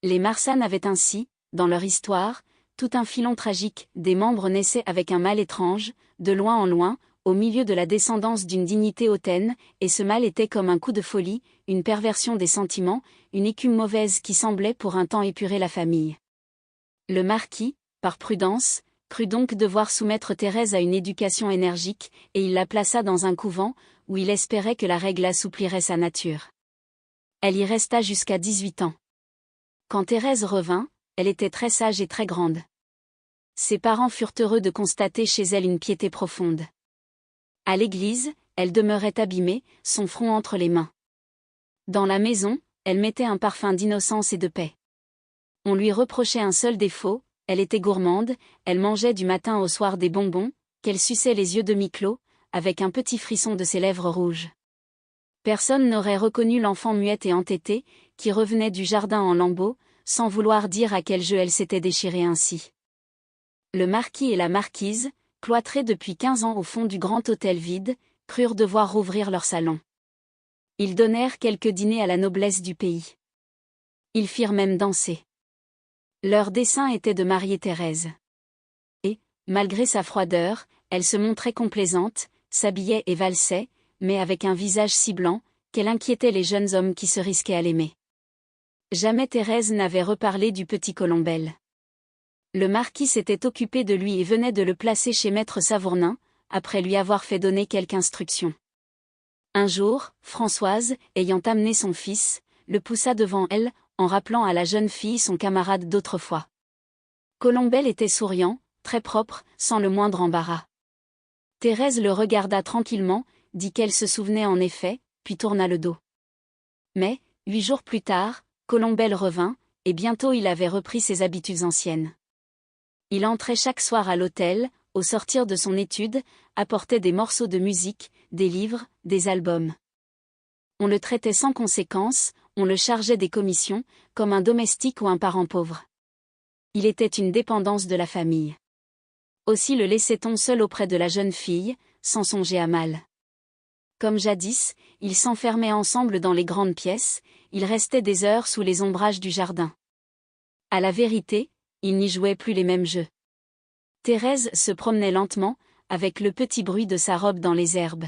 Les Marsanne avaient ainsi, dans leur histoire, tout un filon tragique, des membres naissaient avec un mal étrange, de loin en loin, au milieu de la descendance d'une dignité hautaine, et ce mal était comme un coup de folie, une perversion des sentiments, une écume mauvaise qui semblait pour un temps épurer la famille. Le marquis, par prudence, crut donc devoir soumettre Thérèse à une éducation énergique, et il la plaça dans un couvent, où il espérait que la règle assouplirait sa nature. Elle y resta jusqu'à 18 ans. Quand Thérèse revint, elle était très sage et très grande. Ses parents furent heureux de constater chez elle une piété profonde. À l'église, elle demeurait abîmée, son front entre les mains. Dans la maison, elle mettait un parfum d'innocence et de paix. On lui reprochait un seul défaut, elle était gourmande, elle mangeait du matin au soir des bonbons, qu'elle suçait les yeux demi-clos, avec un petit frisson de ses lèvres rouges. Personne n'aurait reconnu l'enfant muette et entêtée, qui revenait du jardin en lambeaux, sans vouloir dire à quel jeu elle s'était déchirée ainsi. Le marquis et la marquise, cloîtrés depuis 15 ans au fond du grand hôtel vide, crurent devoir rouvrir leur salon. Ils donnèrent quelques dîners à la noblesse du pays. Ils firent même danser. Leur dessein était de marier Thérèse. Et, malgré sa froideur, elle se montrait complaisante, s'habillait et valsait, mais avec un visage si blanc, qu'elle inquiétait les jeunes hommes qui se risquaient à l'aimer. Jamais Thérèse n'avait reparlé du petit Colombelle. Le marquis s'était occupé de lui et venait de le placer chez maître Savournin, après lui avoir fait donner quelques instructions. Un jour, Françoise, ayant amené son fils, le poussa devant elle, en rappelant à la jeune fille son camarade d'autrefois. Colombelle était souriant, très propre, sans le moindre embarras. Thérèse le regarda tranquillement, dit qu'elle se souvenait en effet, puis tourna le dos. Mais, 8 jours plus tard, Colombelle revint, et bientôt il avait repris ses habitudes anciennes. Il entrait chaque soir à l'hôtel, au sortir de son étude, apportait des morceaux de musique, des livres, des albums. On le traitait sans conséquence, on le chargeait des commissions, comme un domestique ou un parent pauvre. Il était une dépendance de la famille. Aussi le laissait-on seul auprès de la jeune fille, sans songer à mal. Comme jadis, ils s'enfermaient ensemble dans les grandes pièces, ils restaient des heures sous les ombrages du jardin. À la vérité, ils n'y jouaient plus les mêmes jeux. Thérèse se promenait lentement, avec le petit bruit de sa robe dans les herbes.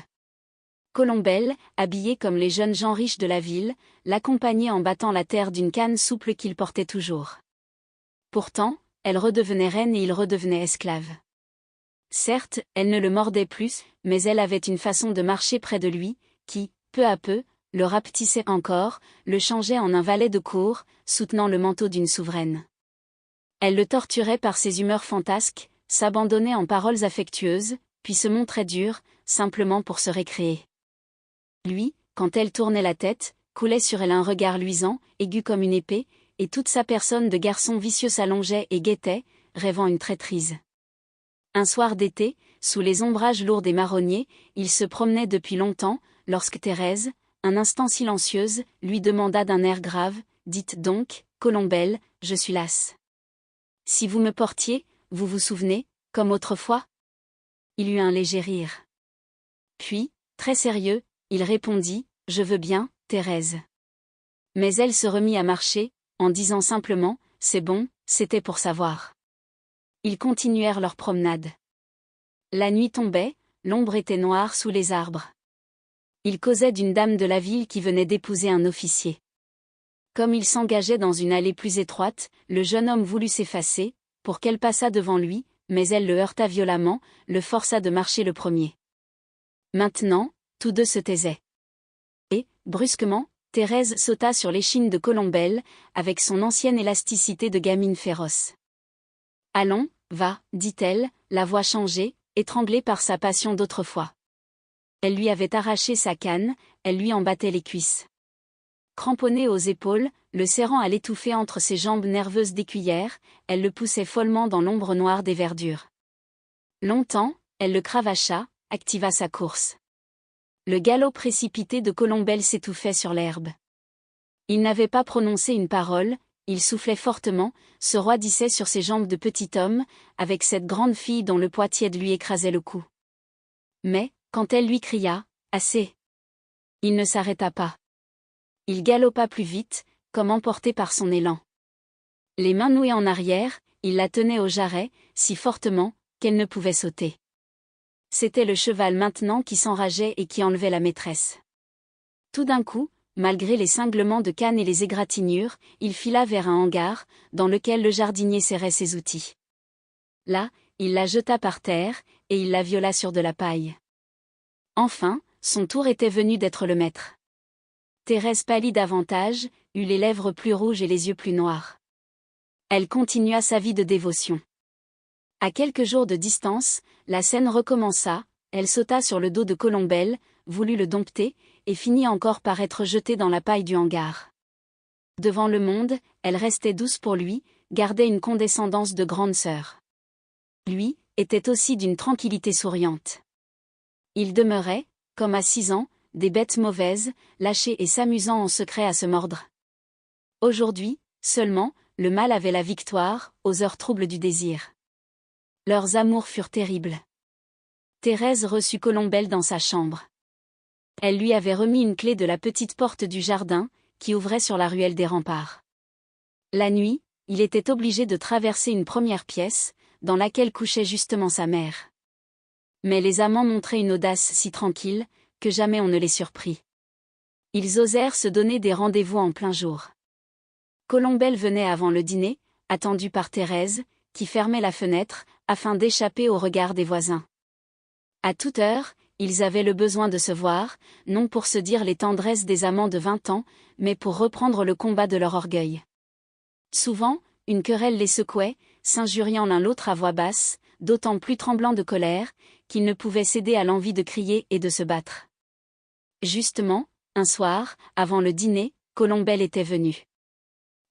Colombelle, habillée comme les jeunes gens riches de la ville, l'accompagnait en battant la terre d'une canne souple qu'il portait toujours. Pourtant, elle redevenait reine et il redevenait esclave. Certes, elle ne le mordait plus, mais elle avait une façon de marcher près de lui, qui, peu à peu, le rapetissait encore, le changeait en un valet de cour, soutenant le manteau d'une souveraine. Elle le torturait par ses humeurs fantasques, s'abandonnait en paroles affectueuses, puis se montrait dure, simplement pour se récréer. Lui, quand elle tournait la tête, coulait sur elle un regard luisant, aigu comme une épée, et toute sa personne de garçon vicieux s'allongeait et guettait, rêvant une traîtrise. Un soir d'été, sous les ombrages lourds des marronniers, il se promenait depuis longtemps, lorsque Thérèse, un instant silencieuse, lui demanda d'un air grave, « Dites donc, Colombelle, je suis lasse. Si vous me portiez, vous vous souvenez, comme autrefois ?» Il eut un léger rire. Puis, très sérieux, il répondit, « Je veux bien, Thérèse. » Mais elle se remit à marcher, en disant simplement, « C'est bon, c'était pour savoir. » Ils continuèrent leur promenade. La nuit tombait, l'ombre était noire sous les arbres. Ils causaient d'une dame de la ville qui venait d'épouser un officier. Comme il s'engageait dans une allée plus étroite, le jeune homme voulut s'effacer, pour qu'elle passât devant lui, mais elle le heurta violemment, le força de marcher le premier. Maintenant, tous deux se taisaient. Et, brusquement, Thérèse sauta sur l'échine de Colombelle, avec son ancienne élasticité de gamine féroce. « Allons, va, dit-elle, la voix changée, étranglée par sa passion d'autrefois. Elle lui avait arraché sa canne, elle lui en battait les cuisses. Cramponnée aux épaules, le serrant à l'étouffer entre ses jambes nerveuses d'écuyère, elle le poussait follement dans l'ombre noire des verdures. Longtemps, elle le cravacha, activa sa course. Le galop précipité de Colombelle s'étouffait sur l'herbe. Il n'avait pas prononcé une parole, il soufflait fortement, se roidissait sur ses jambes de petit homme, avec cette grande fille dont le poids tiède lui écrasait le cou. Mais, quand elle lui cria « Assez !» il ne s'arrêta pas. Il galopa plus vite, comme emporté par son élan. Les mains nouées en arrière, il la tenait au jarret, si fortement, qu'elle ne pouvait sauter. C'était le cheval maintenant qui s'enrageait et qui enlevait la maîtresse. Tout d'un coup, malgré les cinglements de canne et les égratignures, il fila vers un hangar, dans lequel le jardinier serrait ses outils. Là, il la jeta par terre, et il la viola sur de la paille. Enfin, son tour était venu d'être le maître. Thérèse pâlit davantage, eut les lèvres plus rouges et les yeux plus noirs. Elle continua sa vie de dévotion. À quelques jours de distance, la scène recommença, elle sauta sur le dos de Colombelle, voulut le dompter, et finit encore par être jetée dans la paille du hangar. Devant le monde, elle restait douce pour lui, gardait une condescendance de grande sœur. Lui, était aussi d'une tranquillité souriante. Il demeurait, comme à 6 ans, des bêtes mauvaises, lâchées et s'amusant en secret à se mordre. Aujourd'hui, seulement, le mal avait la victoire, aux heures troubles du désir. Leurs amours furent terribles. Thérèse reçut Colombelle dans sa chambre. Elle lui avait remis une clé de la petite porte du jardin, qui ouvrait sur la ruelle des remparts. La nuit, il était obligé de traverser une première pièce, dans laquelle couchait justement sa mère. Mais les amants montraient une audace si tranquille, que jamais on ne les surprit. Ils osèrent se donner des rendez-vous en plein jour. Colombelle venait avant le dîner, attendue par Thérèse, qui fermait la fenêtre, afin d'échapper au regard des voisins. À toute heure, ils avaient le besoin de se voir, non pour se dire les tendresses des amants de 20 ans, mais pour reprendre le combat de leur orgueil. Souvent, une querelle les secouait, s'injuriant l'un l'autre à voix basse, d'autant plus tremblants de colère, qu'ils ne pouvaient céder à l'envie de crier et de se battre. Justement, un soir, avant le dîner, Colombelle était venue.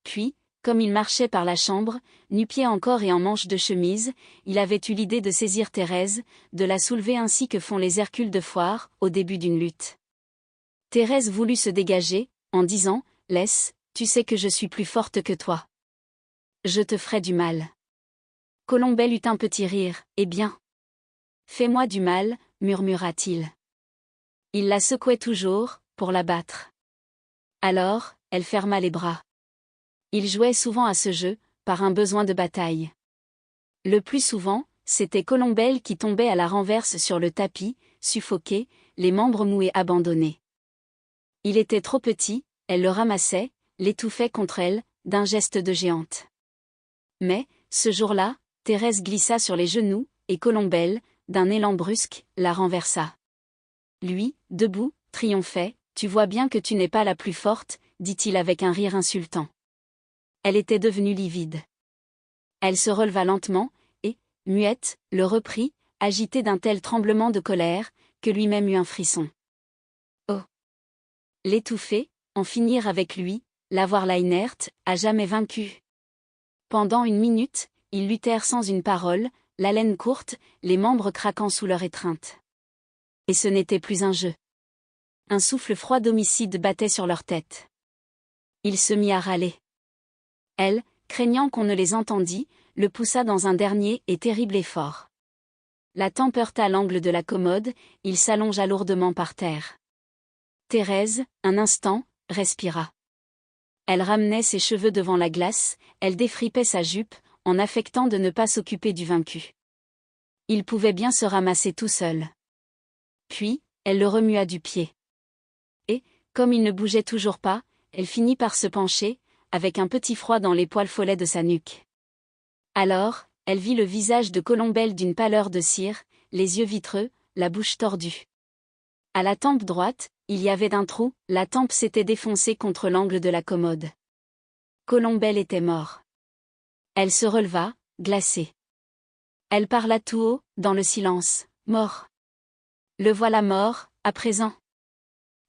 Puis, Comme il marchait par la chambre, nu-pieds encore et en manche de chemise, il avait eu l'idée de saisir Thérèse, de la soulever ainsi que font les Hercules de foire, au début d'une lutte. Thérèse voulut se dégager, en disant « Laisse, tu sais que je suis plus forte que toi. Je te ferai du mal. » Colombelle eut un petit rire, « Eh bien. Fais-moi du mal, murmura-t-il. » Il la secouait toujours, pour la battre. Alors, elle ferma les bras. Il jouait souvent à ce jeu, par un besoin de bataille. Le plus souvent, c'était Colombelle qui tombait à la renverse sur le tapis, suffoquée, les membres mous et abandonnés. Il était trop petit, elle le ramassait, l'étouffait contre elle, d'un geste de géante. Mais, ce jour-là, Thérèse glissa sur les genoux, et Colombelle, d'un élan brusque, la renversa. Lui, debout, triomphait, « Tu vois bien que tu n'es pas la plus forte », dit-il avec un rire insultant. Elle était devenue livide. Elle se releva lentement, et, muette, le reprit, agitée d'un tel tremblement de colère, que lui-même eut un frisson. Oh! L'étouffer, en finir avec lui, l'avoir là inerte, à jamais vaincu. Pendant une minute, ils luttèrent sans une parole, l'haleine courte, les membres craquant sous leur étreinte. Et ce n'était plus un jeu. Un souffle froid d'homicide battait sur leur tête. Il se mit à râler. Elle, craignant qu'on ne les entendît, le poussa dans un dernier et terrible effort. La tempe heurta l'angle de la commode, il s'allongea lourdement par terre. Thérèse, un instant, respira. Elle ramenait ses cheveux devant la glace, elle défripait sa jupe, en affectant de ne pas s'occuper du vaincu. Il pouvait bien se ramasser tout seul. Puis, elle le remua du pied. Et, comme il ne bougeait toujours pas, elle finit par se pencher, avec un petit froid dans les poils follets de sa nuque. Alors, elle vit le visage de Colombelle d'une pâleur de cire, les yeux vitreux, la bouche tordue. À la tempe droite, il y avait un trou, la tempe s'était défoncée contre l'angle de la commode. Colombelle était mort. Elle se releva, glacée. Elle parla tout haut, dans le silence, « Mort. Le voilà mort, à présent. »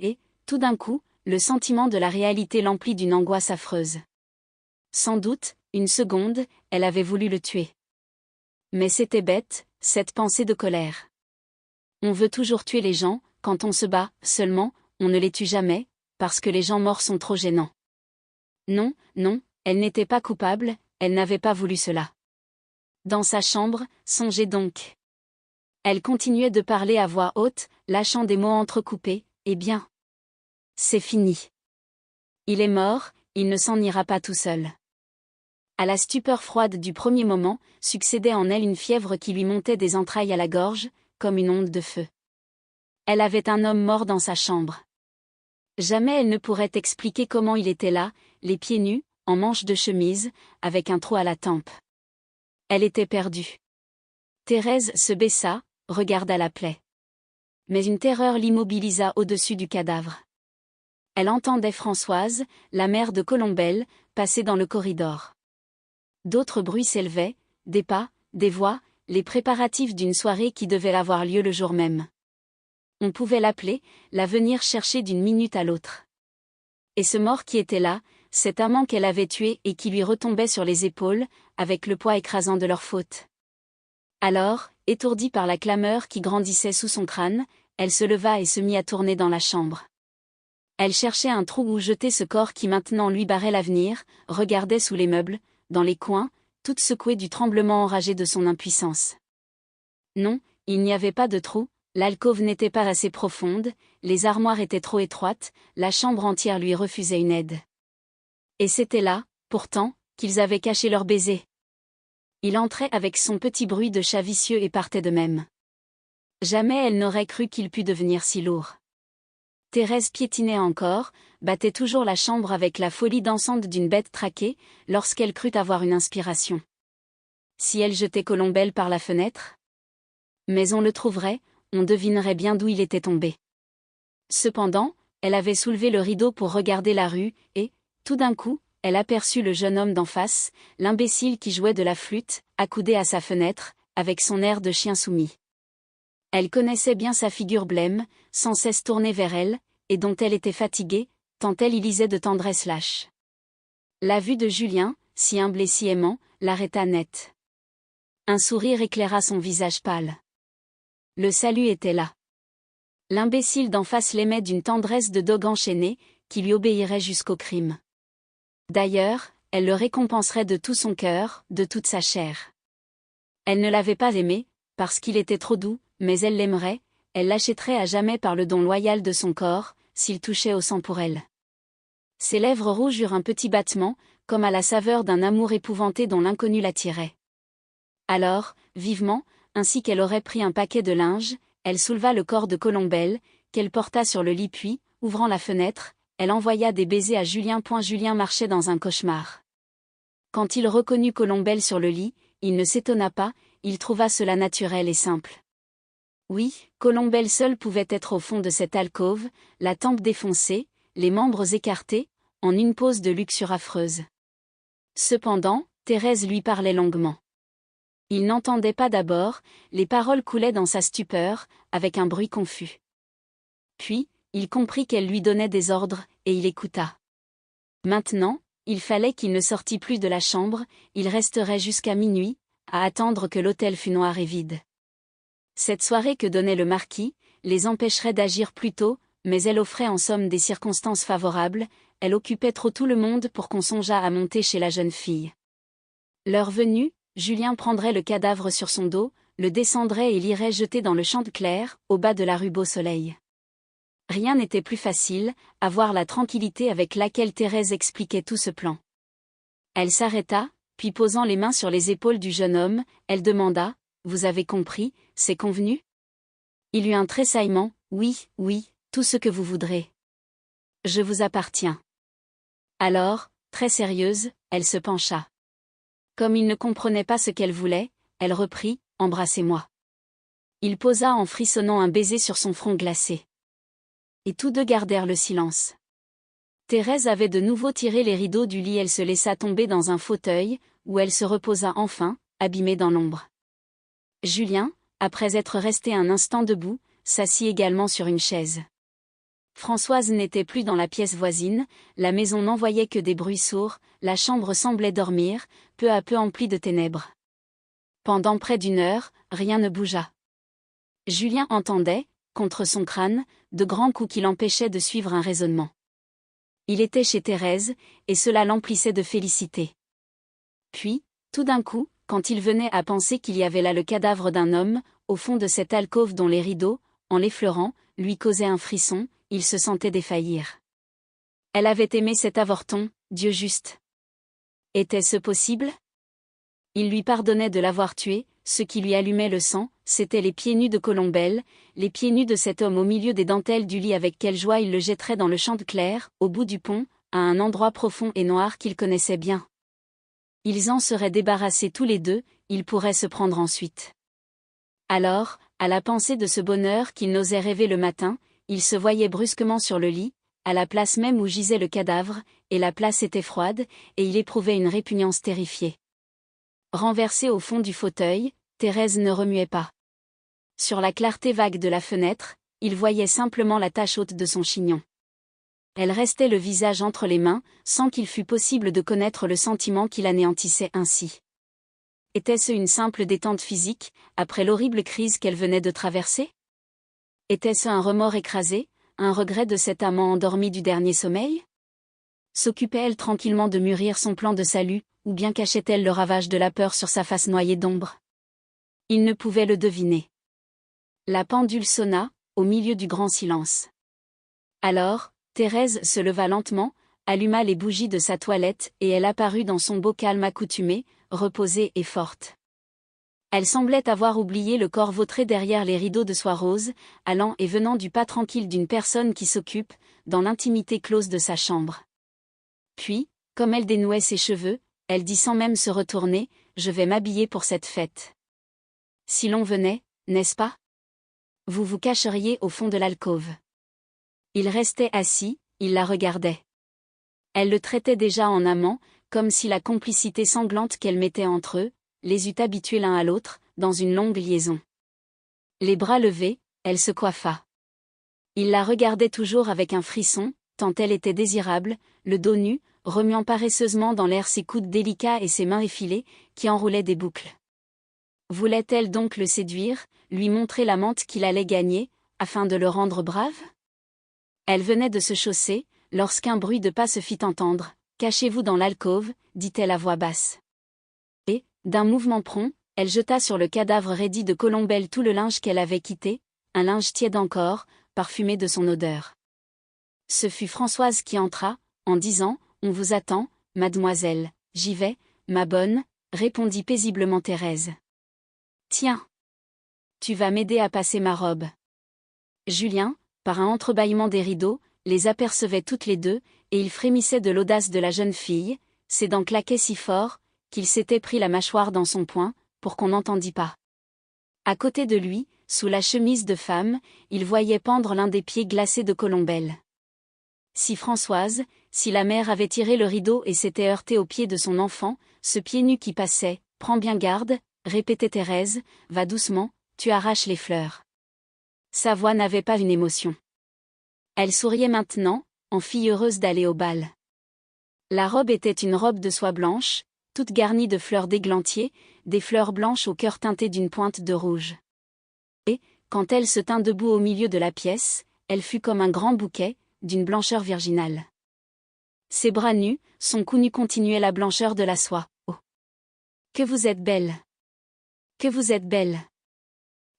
Et, tout d'un coup, le sentiment de la réalité l'emplit d'une angoisse affreuse. Sans doute, une seconde, elle avait voulu le tuer. Mais c'était bête, cette pensée de colère. On veut toujours tuer les gens, quand on se bat, seulement, on ne les tue jamais, parce que les gens morts sont trop gênants. Non, non, elle n'était pas coupable, elle n'avait pas voulu cela. Dans sa chambre, songez donc. Elle continuait de parler à voix haute, lâchant des mots entrecoupés, « Eh bien. C'est fini. Il est mort, il ne s'en ira pas tout seul. » À la stupeur froide du premier moment, succédait en elle une fièvre qui lui montait des entrailles à la gorge, comme une onde de feu. Elle avait un homme mort dans sa chambre. Jamais elle ne pourrait expliquer comment il était là, les pieds nus, en manche de chemise, avec un trou à la tempe. Elle était perdue. Thérèse se baissa, regarda la plaie. Mais une terreur l'immobilisa au-dessus du cadavre. Elle entendait Françoise, la mère de Colombelle, passer dans le corridor. D'autres bruits s'élevaient, des pas, des voix, les préparatifs d'une soirée qui devait avoir lieu le jour même. On pouvait l'appeler, la venir chercher d'une minute à l'autre. Et ce mort qui était là, cet amant qu'elle avait tué et qui lui retombait sur les épaules, avec le poids écrasant de leur faute. Alors, étourdie par la clameur qui grandissait sous son crâne, elle se leva et se mit à tourner dans la chambre. Elle cherchait un trou où jeter ce corps qui maintenant lui barrait l'avenir, regardait sous les meubles, dans les coins, toute secouée du tremblement enragé de son impuissance. Non, il n'y avait pas de trou, l'alcôve n'était pas assez profonde, les armoires étaient trop étroites, la chambre entière lui refusait une aide. Et c'était là, pourtant, qu'ils avaient caché leur baiser. Il entrait avec son petit bruit de chat vicieux et partait de même. Jamais elle n'aurait cru qu'il pût devenir si lourd. Thérèse piétinait encore, battait toujours la chambre avec la folie dansante d'une bête traquée, lorsqu'elle crut avoir une inspiration. Si elle jetait Colombelle par la fenêtre? Mais on le trouverait, on devinerait bien d'où il était tombé. Cependant, elle avait soulevé le rideau pour regarder la rue, et, tout d'un coup, elle aperçut le jeune homme d'en face, l'imbécile qui jouait de la flûte, accoudé à sa fenêtre, avec son air de chien soumis. Elle connaissait bien sa figure blême, sans cesse tournée vers elle, et dont elle était fatiguée, tant elle y lisait de tendresse lâche. La vue de Julien, si humble et si aimant, l'arrêta net. Un sourire éclaira son visage pâle. Le salut était là. L'imbécile d'en face l'aimait d'une tendresse de dogue enchaîné, qui lui obéirait jusqu'au crime. D'ailleurs, elle le récompenserait de tout son cœur, de toute sa chair. Elle ne l'avait pas aimé, parce qu'il était trop doux, mais elle l'aimerait, elle l'achèterait à jamais par le don loyal de son corps, s'il touchait au sang pour elle. Ses lèvres rouges eurent un petit battement, comme à la saveur d'un amour épouvanté dont l'inconnu l'attirait. Alors, vivement, ainsi qu'elle aurait pris un paquet de linge, elle souleva le corps de Colombelle, qu'elle porta sur le lit puis, ouvrant la fenêtre, elle envoya des baisers à Julien. Julien marchait dans un cauchemar. Quand il reconnut Colombelle sur le lit, il ne s'étonna pas, il trouva cela naturel et simple. Oui, Colombelle seule pouvait être au fond de cette alcôve, la tempe défoncée, les membres écartés, en une pose de luxure affreuse. Cependant, Thérèse lui parlait longuement. Il n'entendait pas d'abord, les paroles coulaient dans sa stupeur, avec un bruit confus. Puis, il comprit qu'elle lui donnait des ordres, et il écouta. Maintenant, il fallait qu'il ne sortît plus de la chambre, il resterait jusqu'à minuit, à attendre que l'hôtel fût noir et vide. Cette soirée que donnait le marquis, les empêcherait d'agir plus tôt, mais elle offrait en somme des circonstances favorables, elle occupait trop tout le monde pour qu'on songeât à monter chez la jeune fille. L'heure venue, Julien prendrait le cadavre sur son dos, le descendrait et l'irait jeter dans le champ de Claire, au bas de la rue Beau-Soleil. Rien n'était plus facile, à voir la tranquillité avec laquelle Thérèse expliquait tout ce plan. Elle s'arrêta, puis posant les mains sur les épaules du jeune homme, elle demanda, « Vous avez compris, c'est convenu ?» Il eut un tressaillement, « Oui, oui, tout ce que vous voudrez. Je vous appartiens. » Alors, très sérieuse, elle se pencha. Comme il ne comprenait pas ce qu'elle voulait, elle reprit, « Embrassez-moi. » Il posa en frissonnant un baiser sur son front glacé. Et tous deux gardèrent le silence. Thérèse avait de nouveau tiré les rideaux du lit, elle se laissa tomber dans un fauteuil, où elle se reposa enfin, abîmée dans l'ombre. Julien, après être resté un instant debout, s'assit également sur une chaise. Françoise n'était plus dans la pièce voisine, la maison n'envoyait que des bruits sourds, la chambre semblait dormir, peu à peu emplie de ténèbres. Pendant près d'une heure, rien ne bougea. Julien entendait, contre son crâne, de grands coups qui l'empêchaient de suivre un raisonnement. Il était chez Thérèse, et cela l'emplissait de félicité. Puis, tout d'un coup, quand il venait à penser qu'il y avait là le cadavre d'un homme, au fond de cette alcôve dont les rideaux, en l'effleurant, lui causaient un frisson, il se sentait défaillir. Elle avait aimé cet avorton, Dieu juste. Était-ce possible? Il lui pardonnait de l'avoir tué, ce qui lui allumait le sang, c'étaient les pieds nus de Colombelle, les pieds nus de cet homme au milieu des dentelles du lit. Avec quelle joie il le jetterait dans le champ de Claire, au bout du pont, à un endroit profond et noir qu'il connaissait bien. Ils en seraient débarrassés tous les deux, ils pourraient se prendre ensuite. Alors, à la pensée de ce bonheur qu'il n'osait rêver le matin, il se voyait brusquement sur le lit, à la place même où gisait le cadavre, et la place était froide, et il éprouvait une répugnance terrifiée. Renversée au fond du fauteuil, Thérèse ne remuait pas. Sur la clarté vague de la fenêtre, il voyait simplement la tache haute de son chignon. Elle restait le visage entre les mains, sans qu'il fût possible de connaître le sentiment qui l'anéantissait ainsi. Était-ce une simple détente physique, après l'horrible crise qu'elle venait de traverser? Était-ce un remords écrasé, un regret de cet amant endormi du dernier sommeil? S'occupait-elle tranquillement de mûrir son plan de salut, ou bien cachait-elle le ravage de la peur sur sa face noyée d'ombre? Il ne pouvait le deviner. La pendule sonna, au milieu du grand silence. Alors, Thérèse se leva lentement, alluma les bougies de sa toilette et elle apparut dans son beau calme accoutumé, reposée et forte. Elle semblait avoir oublié le corps vautré derrière les rideaux de soie rose, allant et venant du pas tranquille d'une personne qui s'occupe, dans l'intimité close de sa chambre. Puis, comme elle dénouait ses cheveux, elle dit sans même se retourner, « Je vais m'habiller pour cette fête. » Si l'on venait, n'est-ce pas? Vous vous cacheriez au fond de l'alcôve. Il restait assis, il la regardait. Elle le traitait déjà en amant, comme si la complicité sanglante qu'elle mettait entre eux, les eût habitués l'un à l'autre, dans une longue liaison. Les bras levés, elle se coiffa. Il la regardait toujours avec un frisson, tant elle était désirable, le dos nu, remuant paresseusement dans l'air ses coudes délicats et ses mains effilées, qui enroulaient des boucles. Voulait-elle donc le séduire, lui montrer l'amante qu'il allait gagner, afin de le rendre brave? Elle venait de se chausser, lorsqu'un bruit de pas se fit entendre. « Cachez-vous dans l'alcôve » dit-elle à voix basse. Et, d'un mouvement prompt, elle jeta sur le cadavre raidi de Colombelle tout le linge qu'elle avait quitté, un linge tiède encore, parfumé de son odeur. Ce fut Françoise qui entra, en disant « On vous attend, mademoiselle. »« J'y vais, ma bonne » répondit paisiblement Thérèse. « Tiens. Tu vas m'aider à passer ma robe. » Julien, par un entrebâillement des rideaux, les apercevait toutes les deux, et il frémissait de l'audace de la jeune fille, ses dents claquaient si fort, qu'il s'était pris la mâchoire dans son poing, pour qu'on n'entendît pas. À côté de lui, sous la chemise de femme, il voyait pendre l'un des pieds glacés de Colombelle. Si Françoise, si la mère avait tiré le rideau et s'était heurtée au pied de son enfant, ce pied nu qui passait, « Prends bien garde », répétait Thérèse, « va doucement, tu arraches les fleurs. » Sa voix n'avait pas une émotion. Elle souriait maintenant, en fille heureuse d'aller au bal. La robe était une robe de soie blanche, toute garnie de fleurs d'églantier, des fleurs blanches au cœur teinté d'une pointe de rouge. Et, quand elle se tint debout au milieu de la pièce, elle fut comme un grand bouquet, d'une blancheur virginale. Ses bras nus, son cou nu continuaient la blancheur de la soie. Oh! Que vous êtes belle! Que vous êtes belle!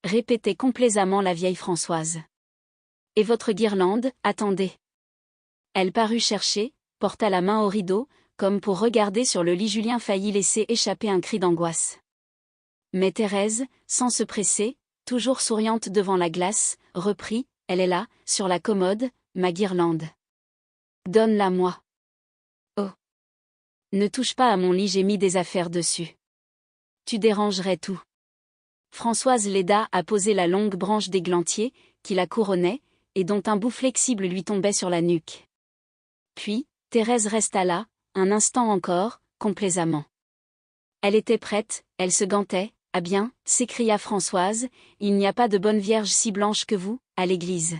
Répétait complaisamment la vieille Françoise. Et votre guirlande, attendez. Elle parut chercher, porta la main au rideau, comme pour regarder sur le lit. Julien faillit laisser échapper un cri d'angoisse. Mais Thérèse, sans se presser, toujours souriante devant la glace, reprit, « Elle est là, sur la commode, ma guirlande. Donne-la-moi. » Oh! Ne touche pas à mon lit, j'ai mis des affaires dessus. Tu dérangerais tout. Françoise l'aida à poser la longue branche d'églantier, qui la couronnait, et dont un bout flexible lui tombait sur la nuque. Puis, Thérèse resta là, un instant encore, complaisamment. Elle était prête, elle se gantait. « Ah bien » s'écria Françoise, « il n'y a pas de bonne vierge si blanche que vous, à l'église. »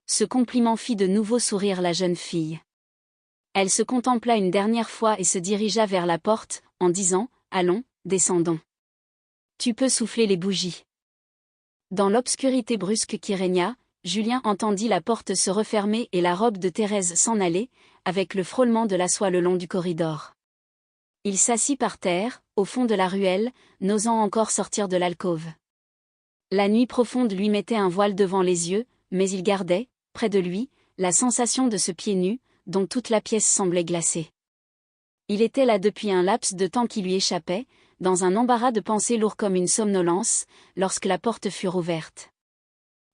Ce compliment fit de nouveau sourire la jeune fille. Elle se contempla une dernière fois et se dirigea vers la porte, en disant « Allons, descendons. Tu peux souffler les bougies. » Dans l'obscurité brusque qui régna, Julien entendit la porte se refermer et la robe de Thérèse s'en aller, avec le frôlement de la soie le long du corridor. Il s'assit par terre, au fond de la ruelle, n'osant encore sortir de l'alcôve. La nuit profonde lui mettait un voile devant les yeux, mais il gardait, près de lui, la sensation de ce pied nu, dont toute la pièce semblait glacée. Il était là depuis un laps de temps qui lui échappait, dans un embarras de pensées lourd comme une somnolence, lorsque la porte fut rouverte.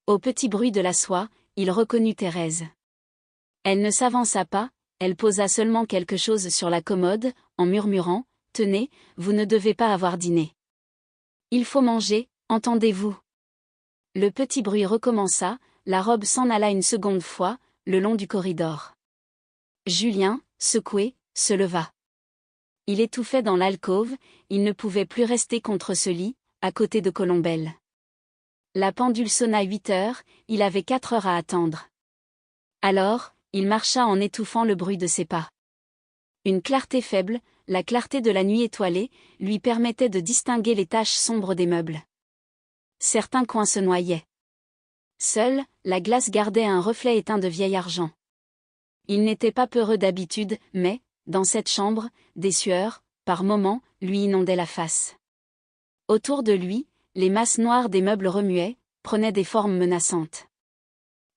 Au petit bruit de la soie, il reconnut Thérèse. Elle ne s'avança pas, elle posa seulement quelque chose sur la commode, en murmurant « Tenez, vous ne devez pas avoir dîné. Il faut manger, entendez-vous ?» Le petit bruit recommença, la robe s'en alla une seconde fois, le long du corridor. Julien, secoué, se leva. Il étouffait dans l'alcôve, il ne pouvait plus rester contre ce lit, à côté de Colombelle. La pendule sonna 8 heures, il avait 4 heures à attendre. Alors, il marcha en étouffant le bruit de ses pas. Une clarté faible, la clarté de la nuit étoilée, lui permettait de distinguer les taches sombres des meubles. Certains coins se noyaient. Seule, la glace gardait un reflet éteint de vieil argent. Il n'était pas peureux d'habitude, mais, dans cette chambre, des sueurs, par moments, lui inondaient la face. Autour de lui, les masses noires des meubles remuaient, prenaient des formes menaçantes.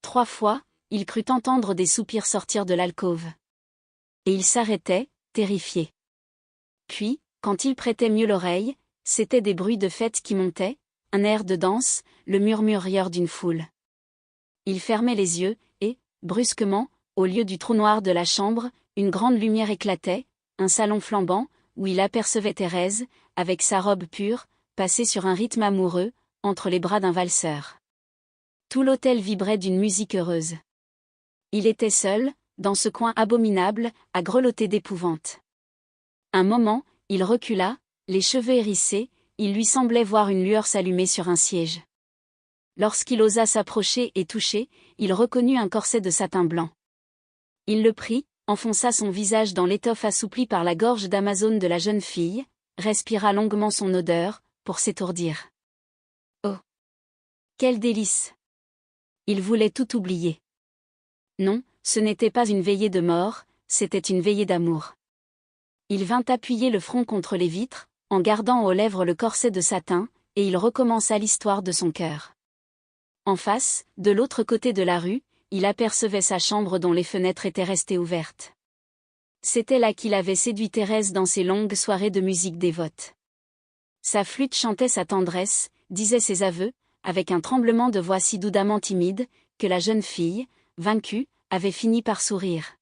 3 fois, il crut entendre des soupirs sortir de l'alcôve. Et il s'arrêtait, terrifié. Puis, quand il prêtait mieux l'oreille, c'étaient des bruits de fête qui montaient, un air de danse, le murmure rieur d'une foule. Il fermait les yeux, et, brusquement, au lieu du trou noir de la chambre, une grande lumière éclatait, un salon flambant, où il apercevait Thérèse, avec sa robe pure, passée sur un rythme amoureux, entre les bras d'un valseur. Tout l'hôtel vibrait d'une musique heureuse. Il était seul, dans ce coin abominable, à grelotter d'épouvante. Un moment, il recula, les cheveux hérissés, il lui semblait voir une lueur s'allumer sur un siège. Lorsqu'il osa s'approcher et toucher, il reconnut un corset de satin blanc. Il le prit, enfonça son visage dans l'étoffe assouplie par la gorge d'Amazone de la jeune fille, respira longuement son odeur, pour s'étourdir. Oh! Quel délice! Il voulait tout oublier. Non, ce n'était pas une veillée de mort, c'était une veillée d'amour. Il vint appuyer le front contre les vitres, en gardant aux lèvres le corset de satin, et il recommença l'histoire de son cœur. En face, de l'autre côté de la rue, il apercevait sa chambre dont les fenêtres étaient restées ouvertes. C'était là qu'il avait séduit Thérèse dans ses longues soirées de musique dévote. Sa flûte chantait sa tendresse, disait ses aveux, avec un tremblement de voix si doudement timide, que la jeune fille, vaincue, avait fini par sourire.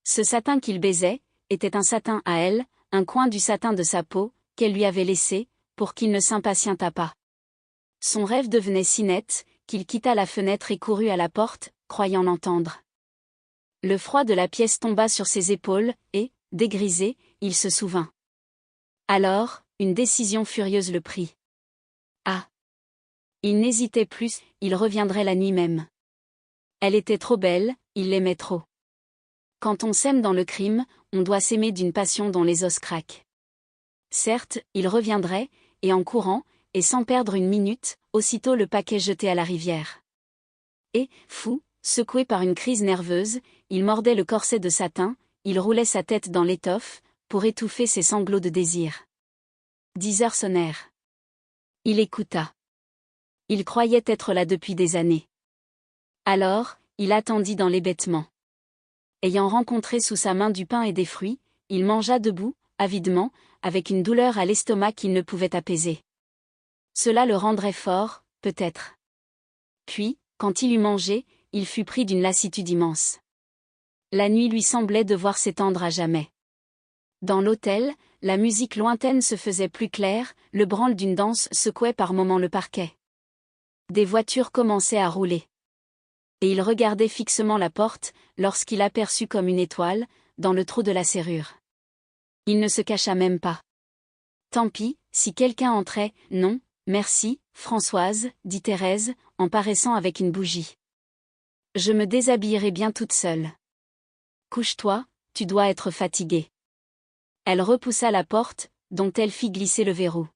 Ce satin qu'il baisait, était un satin à elle, un coin du satin de sa peau, qu'elle lui avait laissé, pour qu'il ne s'impatientât pas. Son rêve devenait si net, qu'il quitta la fenêtre et courut à la porte, croyant l'entendre. Le froid de la pièce tomba sur ses épaules, et, dégrisé, il se souvint. Alors, une décision furieuse le prit. Ah! Il n'hésitait plus, il reviendrait la nuit même. Elle était trop belle, il l'aimait trop. Quand on s'aime dans le crime, on doit s'aimer d'une passion dont les os craquent. Certes, il reviendrait, et en courant, et sans perdre une minute, aussitôt le paquet jeté à la rivière. Et, fou, secoué par une crise nerveuse, il mordait le corset de satin, il roulait sa tête dans l'étoffe, pour étouffer ses sanglots de désir. 10 heures sonnèrent. Il écouta. Il croyait être là depuis des années. Alors, il attendit dans l'hébétement. Ayant rencontré sous sa main du pain et des fruits, il mangea debout, avidement, avec une douleur à l'estomac qu'il ne pouvait apaiser. Cela le rendrait fort, peut-être. Puis, quand il eut mangé, il fut pris d'une lassitude immense. La nuit lui semblait devoir s'étendre à jamais. Dans l'hôtel, la musique lointaine se faisait plus claire, le branle d'une danse secouait par moments le parquet. Des voitures commençaient à rouler. Et il regardait fixement la porte, lorsqu'il aperçut comme une étoile, dans le trou de la serrure. Il ne se cacha même pas. Tant pis, si quelqu'un entrait, non, merci, Françoise, dit Thérèse, en paraissant avec une bougie. Je me déshabillerai bien toute seule. Couche-toi, tu dois être fatiguée. Elle repoussa la porte, dont elle fit glisser le verrou.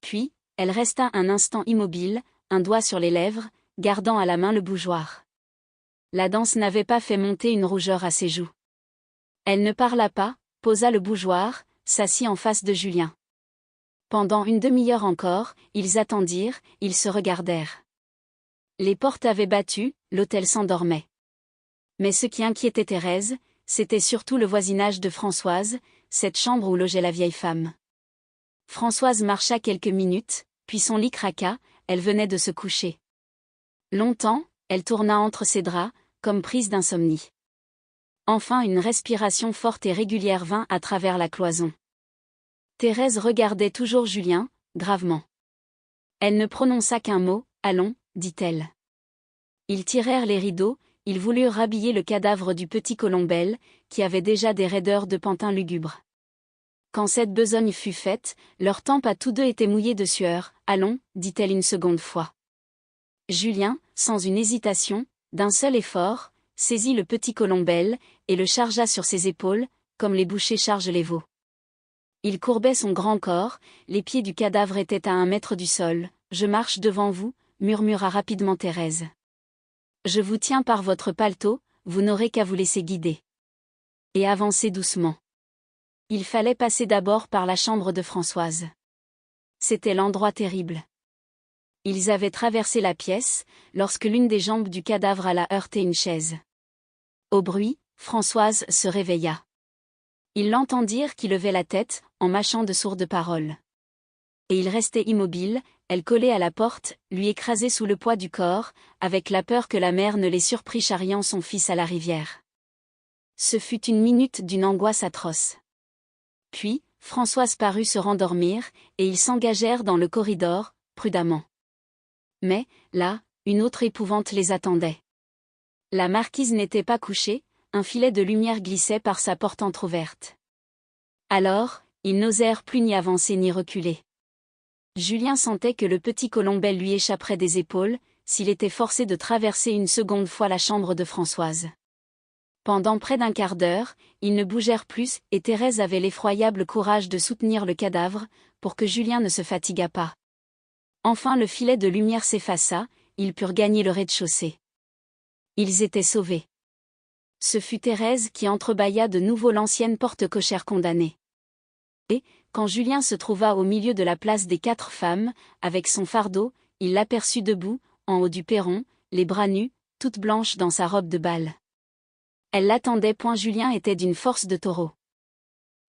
Puis, elle resta un instant immobile, un doigt sur les lèvres, gardant à la main le bougeoir. La danse n'avait pas fait monter une rougeur à ses joues. Elle ne parla pas, posa le bougeoir, s'assit en face de Julien. Pendant une demi-heure encore, ils attendirent, ils se regardèrent. Les portes avaient battu, l'hôtel s'endormait. Mais ce qui inquiétait Thérèse, c'était surtout le voisinage de Françoise, cette chambre où logeait la vieille femme. Françoise marcha quelques minutes, puis son lit craqua, elle venait de se coucher. Longtemps, elle tourna entre ses draps, comme prise d'insomnie. Enfin une respiration forte et régulière vint à travers la cloison. Thérèse regardait toujours Julien, gravement. Elle ne prononça qu'un mot, « Allons », dit-elle. Ils tirèrent les rideaux, ils voulurent rhabiller le cadavre du petit Colombel, qui avait déjà des raideurs de pantin lugubre. Quand cette besogne fut faite, leurs tempes à tous deux étaient mouillées de sueur. « Allons », dit-elle une seconde fois. Julien, sans une hésitation, d'un seul effort, saisit le petit Colombel, et le chargea sur ses épaules, comme les bouchers chargent les veaux. Il courbait son grand corps, les pieds du cadavre étaient à 1 mètre du sol. « Je marche devant vous », murmura rapidement Thérèse. « Je vous tiens par votre paletot, vous n'aurez qu'à vous laisser guider. » Et avancer doucement. Il fallait passer d'abord par la chambre de Françoise. C'était l'endroit terrible. Ils avaient traversé la pièce, lorsque l'une des jambes du cadavre alla heurter une chaise. Au bruit, Françoise se réveilla. Ils l'entendirent qui levait la tête, en mâchant de sourdes paroles. Et il restait immobile, elle collée à la porte, lui écrasée sous le poids du corps, avec la peur que la mère ne les surprît charriant son fils à la rivière. Ce fut une minute d'une angoisse atroce. Puis, Françoise parut se rendormir, et ils s'engagèrent dans le corridor, prudemment. Mais, là, une autre épouvante les attendait. La marquise n'était pas couchée, un filet de lumière glissait par sa porte entr'ouverte. Alors, ils n'osèrent plus ni avancer ni reculer. Julien sentait que le petit Colombel lui échapperait des épaules, s'il était forcé de traverser une seconde fois la chambre de Françoise. Pendant près d'un quart d'heure, ils ne bougèrent plus, et Thérèse avait l'effroyable courage de soutenir le cadavre, pour que Julien ne se fatiguât pas. Enfin le filet de lumière s'effaça, ils purent gagner le rez-de-chaussée. Ils étaient sauvés. Ce fut Thérèse qui entrebâilla de nouveau l'ancienne porte cochère condamnée. Et, quand Julien se trouva au milieu de la place des 4 femmes, avec son fardeau, il l'aperçut debout, en haut du perron, les bras nus, toute blanche dans sa robe de bal. Elle l'attendait. Julien était d'une force de taureau.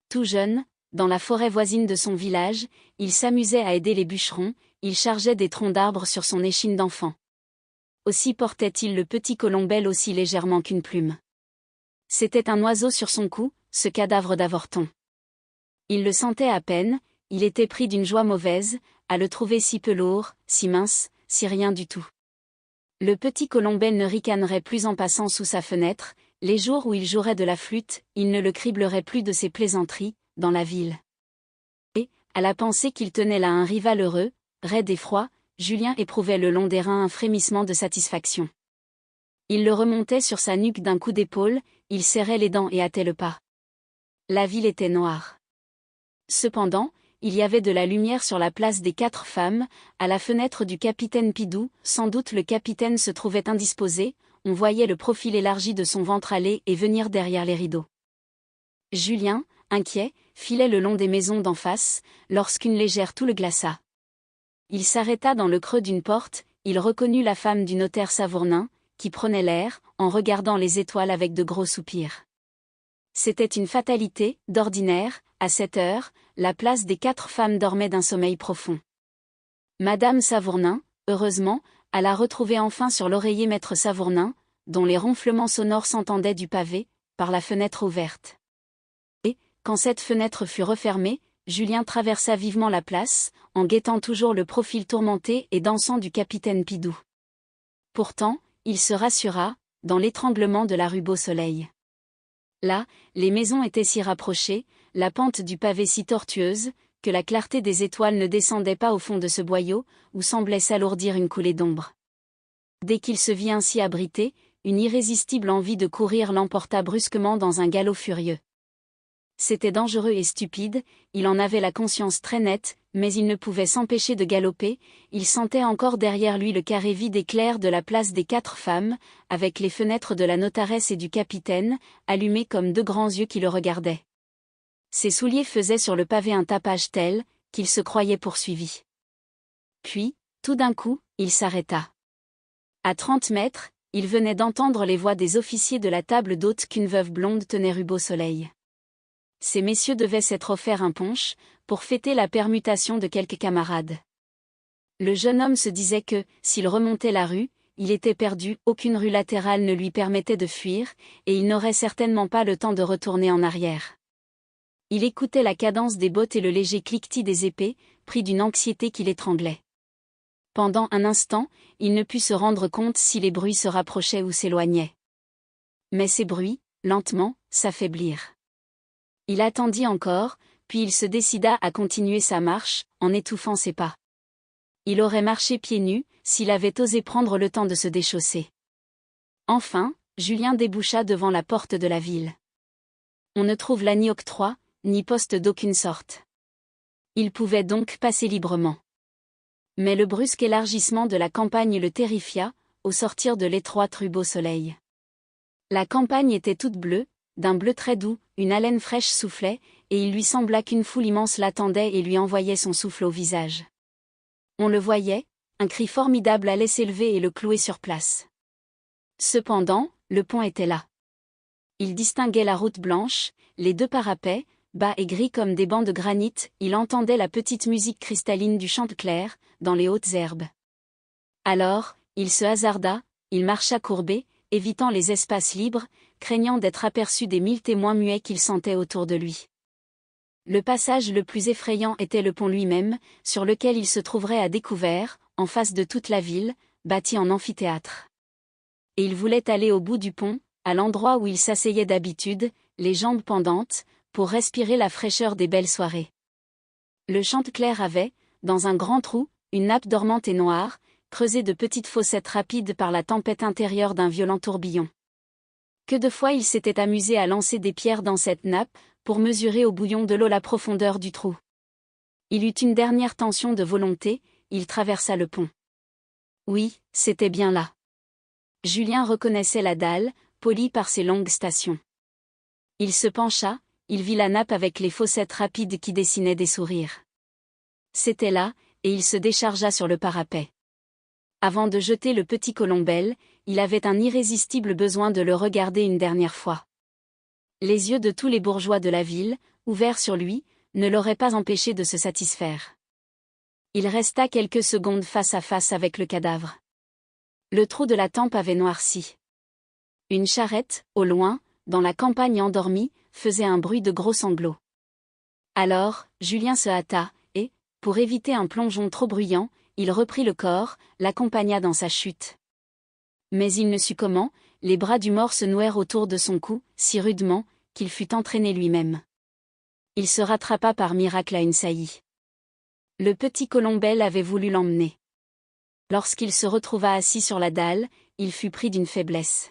Tout jeune, dans la forêt voisine de son village, il s'amusait à aider les bûcherons, il chargeait des troncs d'arbres sur son échine d'enfant. Aussi portait-il le petit colombel aussi légèrement qu'une plume. C'était un oiseau sur son cou, ce cadavre d'avorton. Il le sentait à peine, il était pris d'une joie mauvaise, à le trouver si peu lourd, si mince, si rien du tout. Le petit colombel ne ricanerait plus en passant sous sa fenêtre, les jours où il jouerait de la flûte, il ne le criblerait plus de ses plaisanteries, dans la ville. Et, à la pensée qu'il tenait là un rival heureux, raide et froid, Julien éprouvait le long des reins un frémissement de satisfaction. Il le remontait sur sa nuque d'un coup d'épaule, il serrait les dents et hâtait le pas. La ville était noire. Cependant, il y avait de la lumière sur la place des 4 femmes, à la fenêtre du capitaine Pidou. Sans doute le capitaine se trouvait indisposé, on voyait le profil élargi de son ventre aller et venir derrière les rideaux. Julien, inquiet, filait le long des maisons d'en face, lorsqu'une légère toux le glaça. Il s'arrêta dans le creux d'une porte, il reconnut la femme du notaire Savournin, qui prenait l'air, en regardant les étoiles avec de gros soupirs. C'était une fatalité, d'ordinaire, à cette heure, la place des 4 femmes dormait d'un sommeil profond. Madame Savournin, heureusement, alla retrouver enfin sur l'oreiller maître Savournin, dont les ronflements sonores s'entendaient du pavé, par la fenêtre ouverte. Et, quand cette fenêtre fut refermée, Julien traversa vivement la place, en guettant toujours le profil tourmenté et dansant du capitaine Pidou. Pourtant, il se rassura, dans l'étranglement de la rue Beau-Soleil. Là, les maisons étaient si rapprochées, la pente du pavé si tortueuse, que la clarté des étoiles ne descendait pas au fond de ce boyau, où semblait s'alourdir une coulée d'ombre. Dès qu'il se vit ainsi abrité, une irrésistible envie de courir l'emporta brusquement dans un galop furieux. C'était dangereux et stupide, il en avait la conscience très nette, mais il ne pouvait s'empêcher de galoper, il sentait encore derrière lui le carré vide et clair de la place des 4 femmes, avec les fenêtres de la notaresse et du capitaine, allumées comme 2 grands yeux qui le regardaient. Ses souliers faisaient sur le pavé un tapage tel, qu'il se croyait poursuivi. Puis, tout d'un coup, il s'arrêta. À 30 mètres, il venait d'entendre les voix des officiers de la table d'hôte qu'une veuve blonde tenait rue Beau-Soleil. Ces messieurs devaient s'être offert un punch, pour fêter la permutation de quelques camarades. Le jeune homme se disait que, s'il remontait la rue, il était perdu, aucune rue latérale ne lui permettait de fuir, et il n'aurait certainement pas le temps de retourner en arrière. Il écoutait la cadence des bottes et le léger cliquetis des épées, pris d'une anxiété qui l'étranglait. Pendant un instant, il ne put se rendre compte si les bruits se rapprochaient ou s'éloignaient. Mais ces bruits, lentement, s'affaiblirent. Il attendit encore, puis il se décida à continuer sa marche, en étouffant ses pas. Il aurait marché pieds nus, s'il avait osé prendre le temps de se déchausser. Enfin, Julien déboucha devant la porte de la ville. On ne trouve là ni octroi, ni poste d'aucune sorte. Il pouvait donc passer librement. Mais le brusque élargissement de la campagne le terrifia, au sortir de l'étroite rue Beau-Soleil. La campagne était toute bleue, d'un bleu très doux, une haleine fraîche soufflait, et il lui sembla qu'une foule immense l'attendait et lui envoyait son souffle au visage. On le voyait, un cri formidable allait s'élever et le clouer sur place. Cependant, le pont était là. Il distinguait la route blanche, les 2 parapets, bas et gris comme des bancs de granit, il entendait la petite musique cristalline du Chanteclair, dans les hautes herbes. Alors, il se hasarda, il marcha courbé, évitant les espaces libres, craignant d'être aperçu des 1000 témoins muets qu'il sentait autour de lui. Le passage le plus effrayant était le pont lui-même, sur lequel il se trouverait à découvert, en face de toute la ville, bâti en amphithéâtre. Et il voulait aller au bout du pont, à l'endroit où il s'asseyait d'habitude, les jambes pendantes, pour respirer la fraîcheur des belles soirées. Le Chanteclair avait, dans un grand trou, une nappe dormante et noire, creusée de petites fossettes rapides par la tempête intérieure d'un violent tourbillon. Que de fois il s'était amusé à lancer des pierres dans cette nappe, pour mesurer au bouillon de l'eau la profondeur du trou. Il eut une dernière tension de volonté, il traversa le pont. Oui, c'était bien là. Julien reconnaissait la dalle, polie par ses longues stations. Il se pencha, il vit la nappe avec les fossettes rapides qui dessinaient des sourires. C'était là, et il se déchargea sur le parapet. Avant de jeter le petit Colombelle, il avait un irrésistible besoin de le regarder une dernière fois. Les yeux de tous les bourgeois de la ville, ouverts sur lui, ne l'auraient pas empêché de se satisfaire. Il resta quelques secondes face à face avec le cadavre. Le trou de la tempe avait noirci. Une charrette, au loin, dans la campagne endormie, faisait un bruit de gros sanglots. Alors, Julien se hâta, et, pour éviter un plongeon trop bruyant, il reprit le corps, l'accompagna dans sa chute. Mais il ne sut comment, les bras du mort se nouèrent autour de son cou, si rudement, qu'il fut entraîné lui-même. Il se rattrapa par miracle à une saillie. Le petit Colombelle avait voulu l'emmener. Lorsqu'il se retrouva assis sur la dalle, il fut pris d'une faiblesse.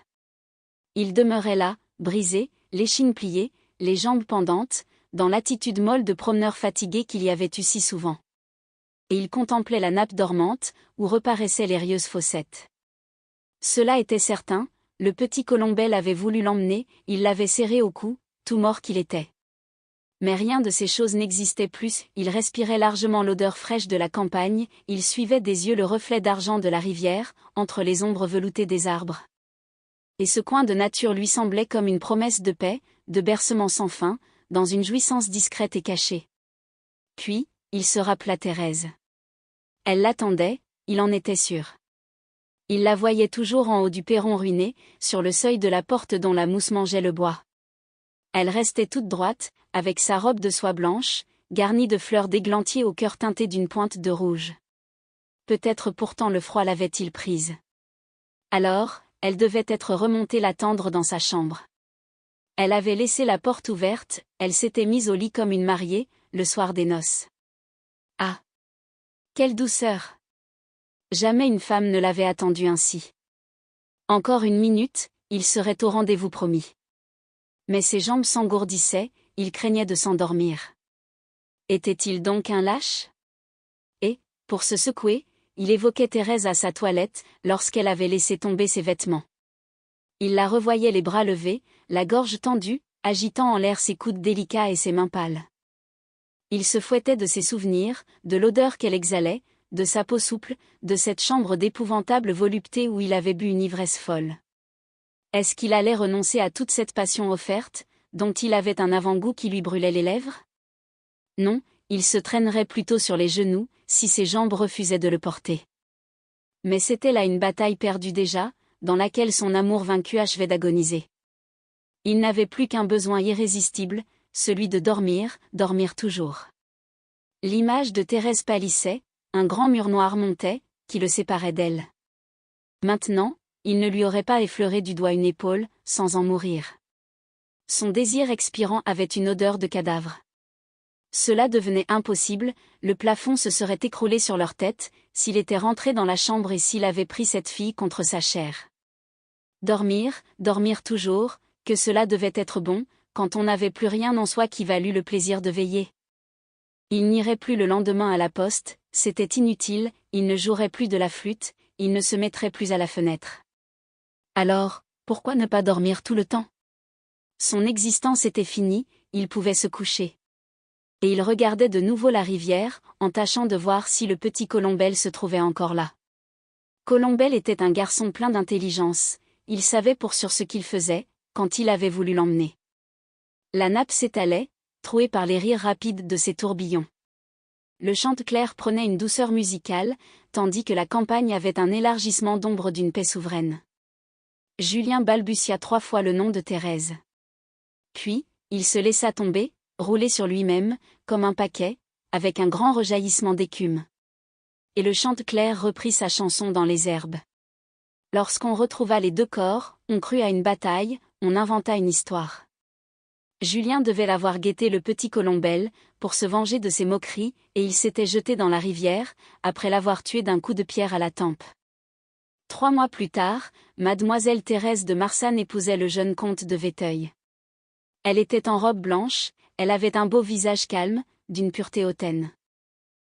Il demeurait là, brisé, l'échine pliée, les jambes pendantes, dans l'attitude molle de promeneur fatigué qu'il y avait eu si souvent. Et il contemplait la nappe dormante, où reparaissaient les rieuses fossettes. Cela était certain, le petit Colombelle avait voulu l'emmener, il l'avait serré au cou, tout mort qu'il était. Mais rien de ces choses n'existait plus, il respirait largement l'odeur fraîche de la campagne, il suivait des yeux le reflet d'argent de la rivière, entre les ombres veloutées des arbres. Et ce coin de nature lui semblait comme une promesse de paix, de bercement sans fin, dans une jouissance discrète et cachée. Puis, il se rappela Thérèse. Elle l'attendait, il en était sûr. Il la voyait toujours en haut du perron ruiné, sur le seuil de la porte dont la mousse mangeait le bois. Elle restait toute droite, avec sa robe de soie blanche, garnie de fleurs d'églantier au cœur teinté d'une pointe de rouge. Peut-être pourtant le froid l'avait-il prise. Alors, elle devait être remontée l'attendre dans sa chambre. Elle avait laissé la porte ouverte, elle s'était mise au lit comme une mariée, le soir des noces. Ah! Quelle douceur! Jamais une femme ne l'avait attendue ainsi. Encore une minute, il serait au rendez-vous promis. Mais ses jambes s'engourdissaient, il craignait de s'endormir. Était-il donc un lâche? Et, pour se secouer, il évoquait Thérèse à sa toilette, lorsqu'elle avait laissé tomber ses vêtements. Il la revoyait les bras levés, la gorge tendue, agitant en l'air ses coudes délicats et ses mains pâles. Il se fouettait de ses souvenirs, de l'odeur qu'elle exhalait, de sa peau souple, de cette chambre d'épouvantable volupté où il avait bu une ivresse folle. Est-ce qu'il allait renoncer à toute cette passion offerte, dont il avait un avant-goût qui lui brûlait les lèvres? Non, il se traînerait plutôt sur les genoux, si ses jambes refusaient de le porter. Mais c'était là une bataille perdue déjà, dans laquelle son amour vaincu achevait d'agoniser. Il n'avait plus qu'un besoin irrésistible, celui de dormir, dormir toujours. L'image de Thérèse pâlissait, un grand mur noir montait, qui le séparait d'elle. Maintenant, il ne lui aurait pas effleuré du doigt une épaule, sans en mourir. Son désir expirant avait une odeur de cadavre. Cela devenait impossible, le plafond se serait écroulé sur leur tête, s'il était rentré dans la chambre et s'il avait pris cette fille contre sa chair. Dormir, dormir toujours, que cela devait être bon, quand on n'avait plus rien en soi qui valût le plaisir de veiller. Il n'irait plus le lendemain à la poste, c'était inutile, il ne jouerait plus de la flûte, il ne se mettrait plus à la fenêtre. Alors, pourquoi ne pas dormir tout le temps? Son existence était finie, il pouvait se coucher. Et il regardait de nouveau la rivière, en tâchant de voir si le petit Colombelle se trouvait encore là. Colombelle était un garçon plein d'intelligence, il savait pour sûr ce qu'il faisait, quand il avait voulu l'emmener. La nappe s'étalait, trouée par les rires rapides de ses tourbillons. Le Chanteclair prenait une douceur musicale, tandis que la campagne avait un élargissement d'ombre d'une paix souveraine. Julien balbutia 3 fois le nom de Thérèse. Puis, il se laissa tomber, roulé sur lui-même, comme un paquet, avec un grand rejaillissement d'écume. Et le Chanteclair reprit sa chanson dans les herbes. Lorsqu'on retrouva les 2 corps, on crut à une bataille, on inventa une histoire. Julien devait l'avoir guetté le petit Colombelle, pour se venger de ses moqueries, et il s'était jeté dans la rivière, après l'avoir tué d'un coup de pierre à la tempe. 3 mois plus tard, mademoiselle Thérèse de Marsanne épousait le jeune comte de Véteuil. Elle était en robe blanche, elle avait un beau visage calme, d'une pureté hautaine.